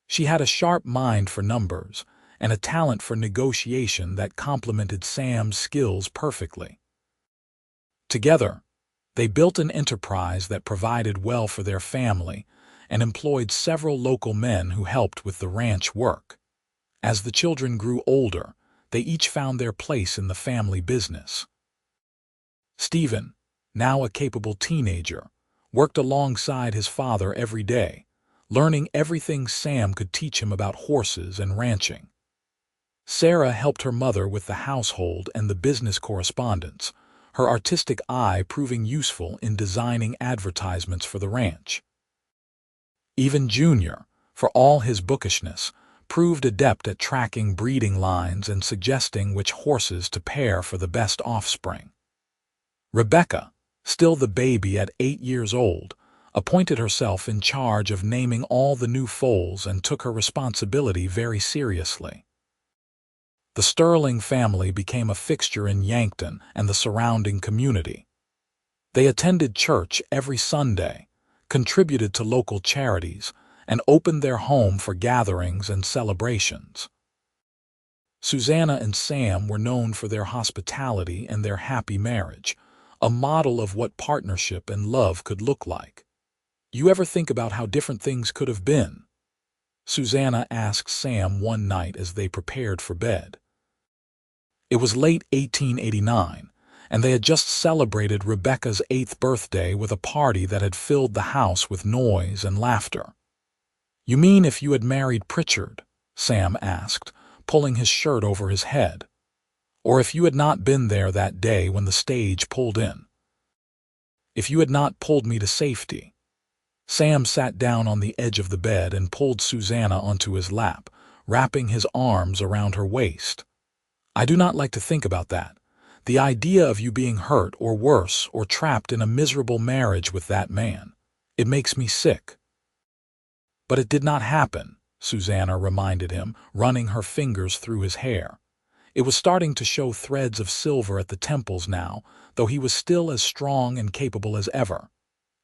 She had a sharp mind for numbers and a talent for negotiation that complemented Sam's skills perfectly. Together, they built an enterprise that provided well for their family and employed several local men who helped with the ranch work. As the children grew older, they each found their place in the family business. Stephen, now a capable teenager, worked alongside his father every day, learning everything Sam could teach him about horses and ranching. Sarah helped her mother with the household and the business correspondence, her artistic eye proving useful in designing advertisements for the ranch. Even Junior, for all his bookishness, proved adept at tracking breeding lines and suggesting which horses to pair for the best offspring. Rebecca, still the baby at 8 years old, appointed herself in charge of naming all the new foals and took her responsibility very seriously. The Sterling family became a fixture in Yankton and the surrounding community. They attended church every Sunday, contributed to local charities, and opened their home for gatherings and celebrations. Susannah and Sam were known for their hospitality and their happy marriage, a model of what partnership and love could look like. "You ever think about how different things could have been?" Susannah asked Sam one night as they prepared for bed. It was late 1889, and they had just celebrated Rebecca's 8th birthday with a party that had filled the house with noise and laughter. "You mean if you had married Pritchard?" Sam asked, pulling his shirt over his head. "Or if you had not been there that day when the stage pulled in? If you had not pulled me to safety?" Sam sat down on the edge of the bed and pulled Susannah onto his lap, wrapping his arms around her waist. "I do not like to think about that. The idea of you being hurt or worse or trapped in a miserable marriage with that man. It makes me sick." "But it did not happen," Susannah reminded him, running her fingers through his hair. It was starting to show threads of silver at the temples now, though he was still as strong and capable as ever.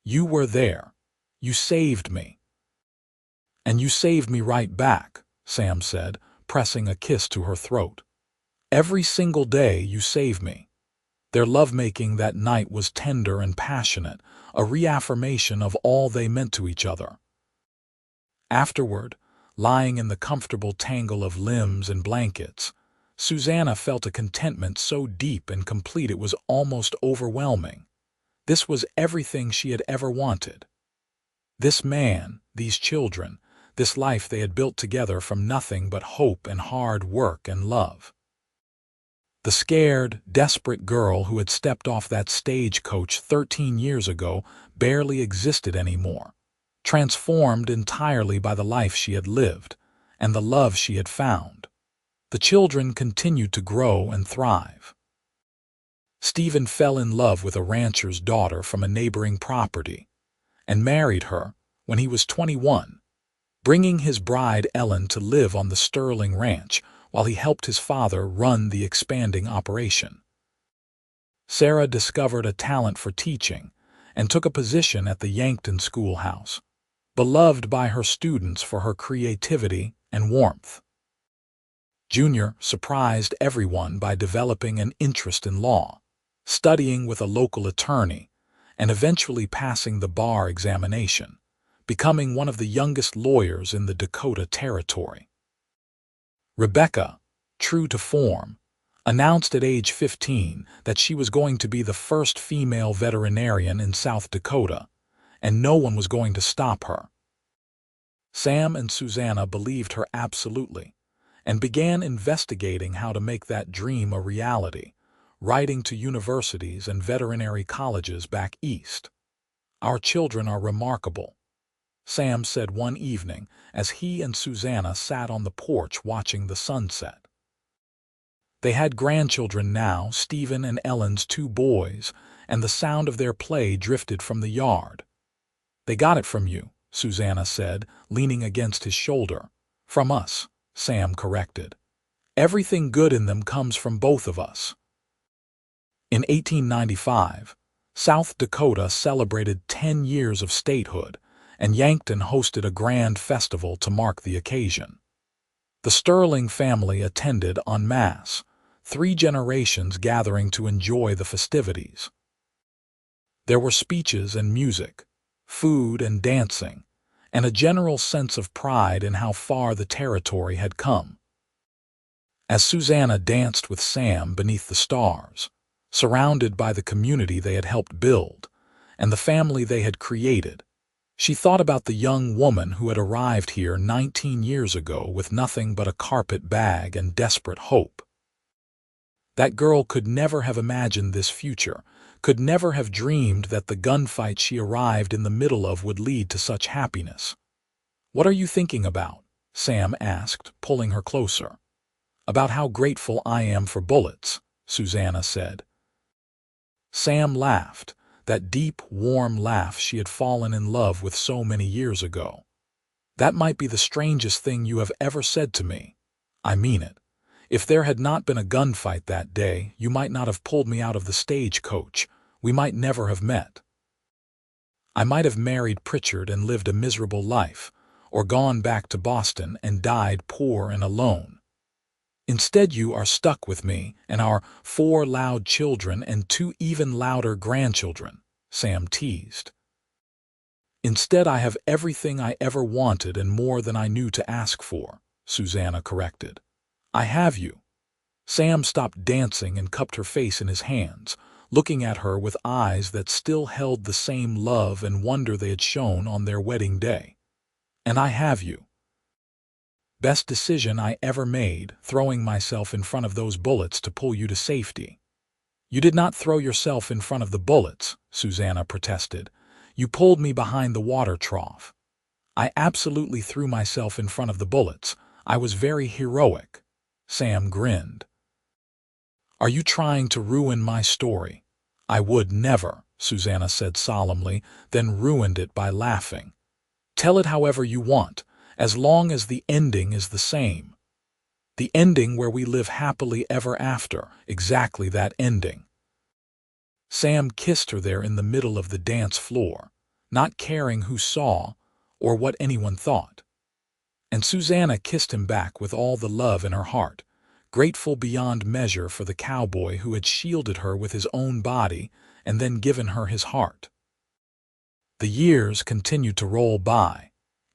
You were there. You saved me. And you saved me right back, Sam said, pressing a kiss to her throat. Every single day you saved me. Their lovemaking that night was tender and passionate, a reaffirmation of all they meant to each other. Afterward, lying in the comfortable tangle of limbs and blankets, Susannah felt a contentment so deep and complete it was almost overwhelming. This was everything she had ever wanted. This man, these children, this life they had built together from nothing but hope and hard work and love. The scared, desperate girl who had stepped off that stagecoach 13 years ago barely existed anymore, transformed entirely by the life she had lived and the love she had found. The children continued to grow and thrive. Stephen fell in love with a rancher's daughter from a neighboring property and married her when he was 21, bringing his bride Ellen to live on the Sterling Ranch while he helped his father run the expanding operation. Sarah discovered a talent for teaching and took a position at the Yankton schoolhouse, beloved by her students for her creativity and warmth. Junior surprised everyone by developing an interest in law, studying with a local attorney, and eventually passing the bar examination, becoming one of the youngest lawyers in the Dakota territory. Rebecca, true to form, announced at age 15 that she was going to be the first female veterinarian in South Dakota, and no one was going to stop her. Sam and Susannah believed her absolutely, and began investigating how to make that dream a reality, writing to universities and veterinary colleges back east. Our children are remarkable, Sam said one evening as he and Susannah sat on the porch watching the sunset. They had grandchildren now, Stephen and Ellen's 2 boys, and the sound of their play drifted from the yard. They got it from you, Susannah said, leaning against his shoulder. From us, Sam corrected. Everything good in them comes from both of us. In 1895, South Dakota celebrated 10 years of statehood, and Yankton hosted a grand festival to mark the occasion. The Sterling family attended en masse, 3 generations gathering to enjoy the festivities. There were speeches and music, food and dancing, and a general sense of pride in how far the territory had come. As Susannah danced with Sam beneath the stars, surrounded by the community they had helped build and the family they had created, she thought about the young woman who had arrived here 19 years ago with nothing but a carpet bag and desperate hope. That girl could never have imagined this future, could never have dreamed that the gunfight she arrived in the middle of would lead to such happiness. "What are you thinking about?" Sam asked, pulling her closer. "About how grateful I am for bullets," Susannah said. Sam laughed, that deep, warm laugh she had fallen in love with so many years ago. "That might be the strangest thing you have ever said to me. I mean it. If there had not been a gunfight that day, you might not have pulled me out of the stagecoach. We might never have met. I might have married Pritchard and lived a miserable life, or gone back to Boston and died poor and alone. Instead, you are stuck with me and our 4 loud children and 2 even louder grandchildren," Sam teased. "Instead, I have everything I ever wanted and more than I knew to ask for," Susannah corrected. "I have you." Sam stopped dancing and cupped her face in his hands, looking at her with eyes that still held the same love and wonder they had shown on their wedding day. "And I have you. Best decision I ever made, throwing myself in front of those bullets to pull you to safety." "You did not throw yourself in front of the bullets," Susannah protested. "You pulled me behind the water trough." "I absolutely threw myself in front of the bullets. I was very heroic." Sam grinned. "Are you trying to ruin my story?" "I would never," Susannah said solemnly, then ruined it by laughing. "Tell it however you want, as long as the ending is the same. The ending where we live happily ever after, exactly that ending. Sam kissed her there in the middle of the dance floor, not caring who saw or what anyone thought. And Susannah kissed him back with all the love in her heart, grateful beyond measure for the cowboy who had shielded her with his own body and then given her his heart. The years continued to roll by,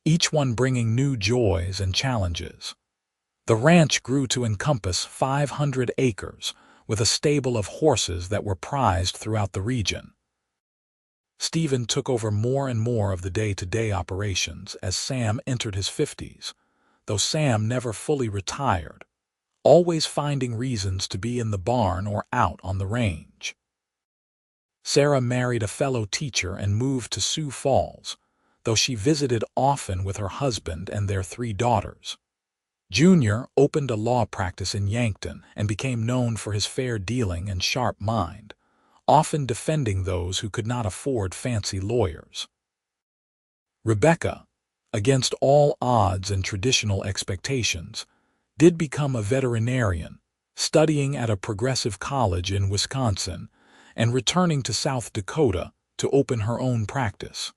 each one bringing new joys and challenges. The ranch grew to encompass 500 acres, with a stable of horses that were prized throughout the region. Stephen took over more and more of the day-to-day operations as Sam entered his 50s, though Sam never fully retired, always finding reasons to be in the barn or out on the range. Sarah married a fellow teacher and moved to Sioux Falls, though she visited often with her husband and their 3 daughters. Junior opened a law practice in Yankton and became known for his fair dealing and sharp mind, often defending those who could not afford fancy lawyers. Rebecca, against all odds and traditional expectations, did become a veterinarian, studying at a progressive college in Wisconsin and returning to South Dakota to open her own practice.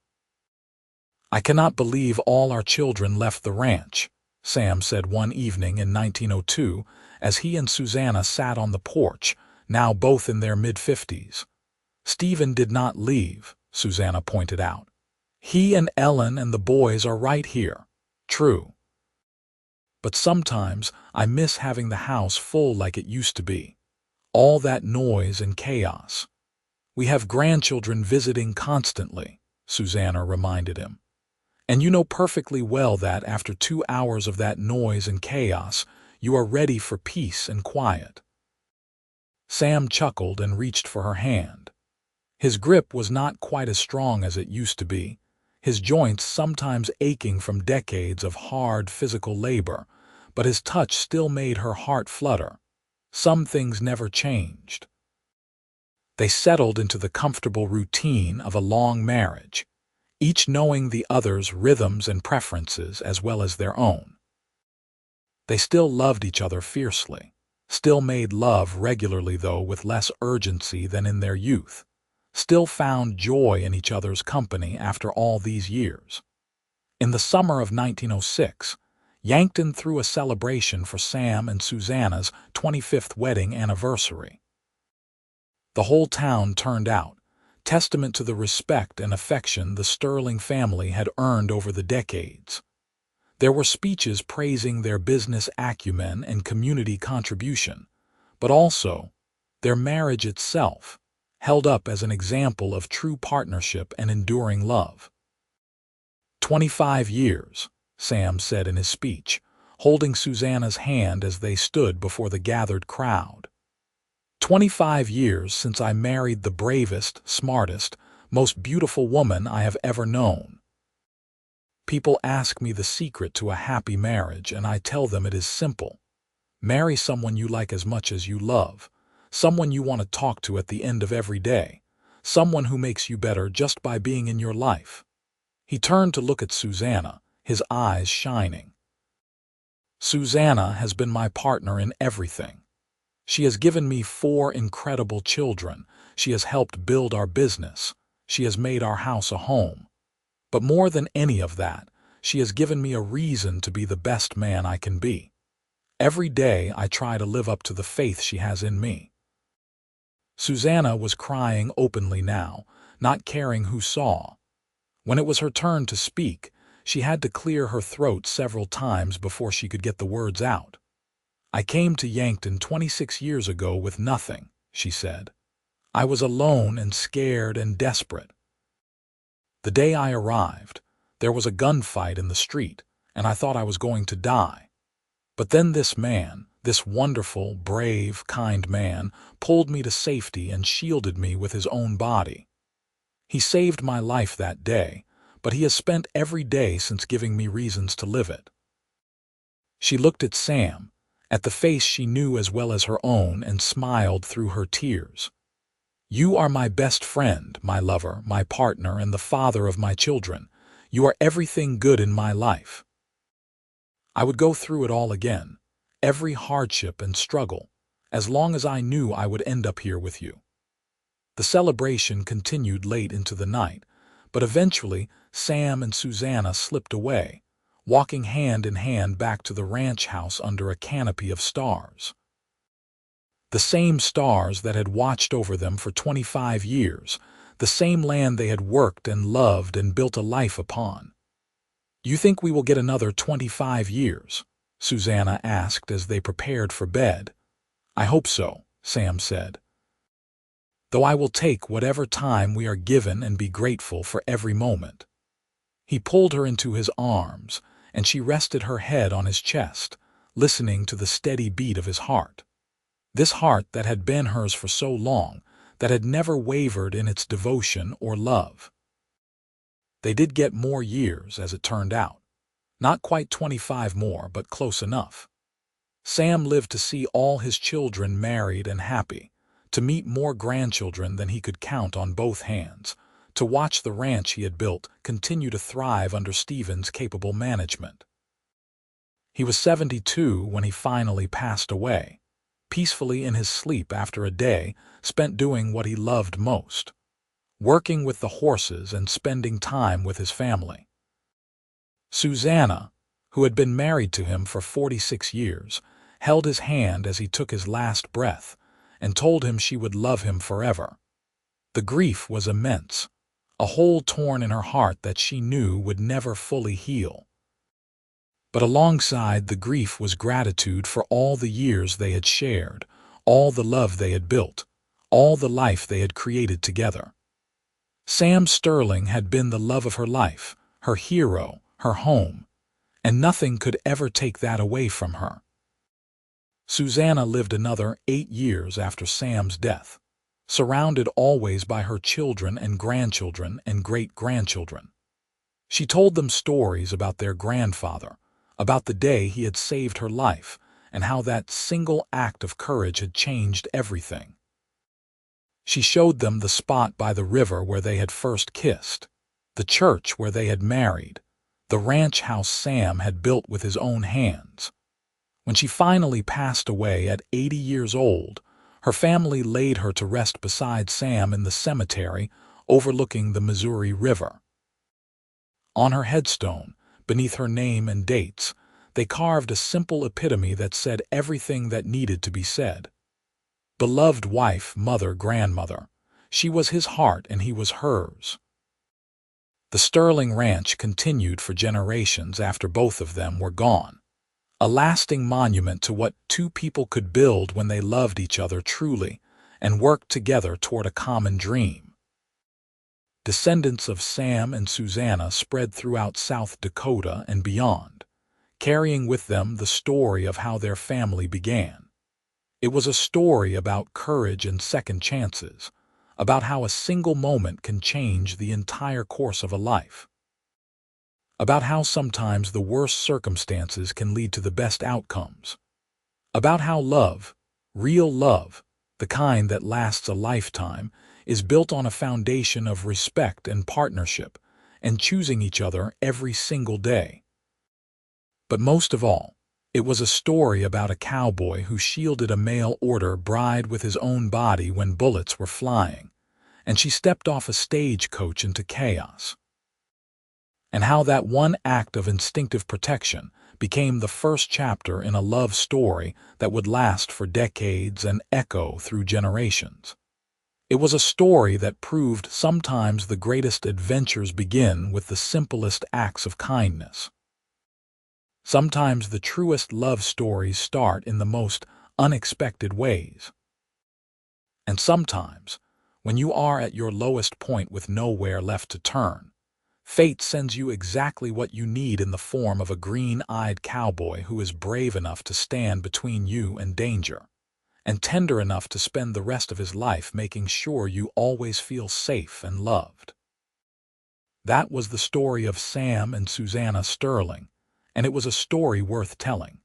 "I cannot believe all our children left the ranch," Sam said one evening in 1902 as he and Susannah sat on the porch, now both in their mid-50s. "Stephen did not leave," Susannah pointed out. "He and Ellen and the boys are right here." "True. But sometimes I miss having the house full like it used to be. All that noise and chaos." "We have grandchildren visiting constantly," Susannah reminded him. "And you know perfectly well that after 2 hours of that noise and chaos, you are ready for peace and quiet." Sam chuckled and reached for her hand. His grip was not quite as strong as it used to be, his joints sometimes aching from decades of hard physical labor, but his touch still made her heart flutter. Some things never changed. They settled into the comfortable routine of a long marriage, each knowing the other's rhythms and preferences as well as their own. They still loved each other fiercely, still made love regularly though with less urgency than in their youth, still found joy in each other's company after all these years. In the summer of 1906, Yankton threw a celebration for Sam and Susannah's 25th wedding anniversary. The whole town turned out, testament to the respect and affection the Sterling family had earned over the decades. There were speeches praising their business acumen and community contribution, but also their marriage itself, held up as an example of true partnership and enduring love. 25 years, Sam said in his speech, holding Susannah's hand as they stood before the gathered crowd. 25 years since I married the bravest, smartest, most beautiful woman I have ever known. People ask me the secret to a happy marriage, and I tell them it is simple. Marry someone you like as much as you love, someone you want to talk to at the end of every day, someone who makes you better just by being in your life. He turned to look at Susannah, his eyes shining. Susannah has been my partner in everything. She has given me 4 incredible children. She has helped build our business. She has made our house a home. But more than any of that, she has given me a reason to be the best man I can be. Every day I try to live up to the faith she has in me. Susannah was crying openly now, not caring who saw. When it was her turn to speak, she had to clear her throat several times before she could get the words out. "I came to Yankton 26 years ago with nothing," she said. "I was alone and scared and desperate. The day I arrived, there was a gunfight in the street, and I thought I was going to die. But then this man, this wonderful, brave, kind man, pulled me to safety and shielded me with his own body. He saved my life that day, but he has spent every day since giving me reasons to live it." She looked at Sam, at the face she knew as well as her own, and smiled through her tears. "You are my best friend, my lover, my partner, and the father of my children. You are everything good in my life." I would go through it all again, every hardship and struggle, as long as I knew I would end up here with you." The celebration continued late into the night, but eventually Sam and Susannah slipped away, walking hand in hand back to the ranch house under a canopy of stars. The same stars that had watched over them for 25 years, the same land they had worked and loved and built a life upon. "You think we will get another 25 years?" Susannah asked as they prepared for bed. "I hope so," Sam said. "Though I will take whatever time we are given and be grateful for every moment." He pulled her into his arms, and she rested her head on his chest, listening to the steady beat of his heart. This heart that had been hers for so long, that had never wavered in its devotion or love. They did get more years, as it turned out. Not quite 25 more, but close enough. Sam lived to see all his children married and happy, to meet more grandchildren than he could count on both hands, to watch the ranch he had built continue to thrive under Stephen's capable management. He was 72 when he finally passed away, peacefully in his sleep after a day spent doing what he loved most, working with the horses and spending time with his family. Susannah, who had been married to him for 46 years, held his hand as he took his last breath and told him she would love him forever. The grief was immense, a hole torn in her heart that she knew would never fully heal. But alongside the grief was gratitude for all the years they had shared, all the love they had built, all the life they had created together. Sam Sterling had been the love of her life, her hero, her home, and nothing could ever take that away from her. Susannah lived another 8 years after Sam's death, surrounded always by her children and grandchildren and great-grandchildren. She told them stories about their grandfather, about the day he had saved her life, and how that single act of courage had changed everything. She showed them the spot by the river where they had first kissed, the church where they had married, the ranch house Sam had built with his own hands. When she finally passed away at 80 years old, her family laid her to rest beside Sam in the cemetery overlooking the Missouri River. On her headstone, beneath her name and dates, they carved a simple epitome that said everything that needed to be said. Beloved wife, mother, grandmother, she was his heart and he was hers. The Sterling Ranch continued for generations after both of them were gone, a lasting monument to what two people could build when they loved each other truly and worked together toward a common dream. Descendants of Sam and Susannah spread throughout South Dakota and beyond, carrying with them the story of how their family began. It was a story about courage and second chances, about how a single moment can change the entire course of a life, about how sometimes the worst circumstances can lead to the best outcomes, about how love, real love, the kind that lasts a lifetime, is built on a foundation of respect and partnership and choosing each other every single day. But most of all, it was a story about a cowboy who shielded a mail-order bride with his own body when bullets were flying, and she stepped off a stagecoach into chaos. And how that one act of instinctive protection became the first chapter in a love story that would last for decades and echo through generations. It was a story that proved sometimes the greatest adventures begin with the simplest acts of kindness. Sometimes the truest love stories start in the most unexpected ways. And sometimes, when you are at your lowest point with nowhere left to turn, fate sends you exactly what you need in the form of a green-eyed cowboy who is brave enough to stand between you and danger, and tender enough to spend the rest of his life making sure you always feel safe and loved. That was the story of Sam and Susannah Sterling, and it was a story worth telling.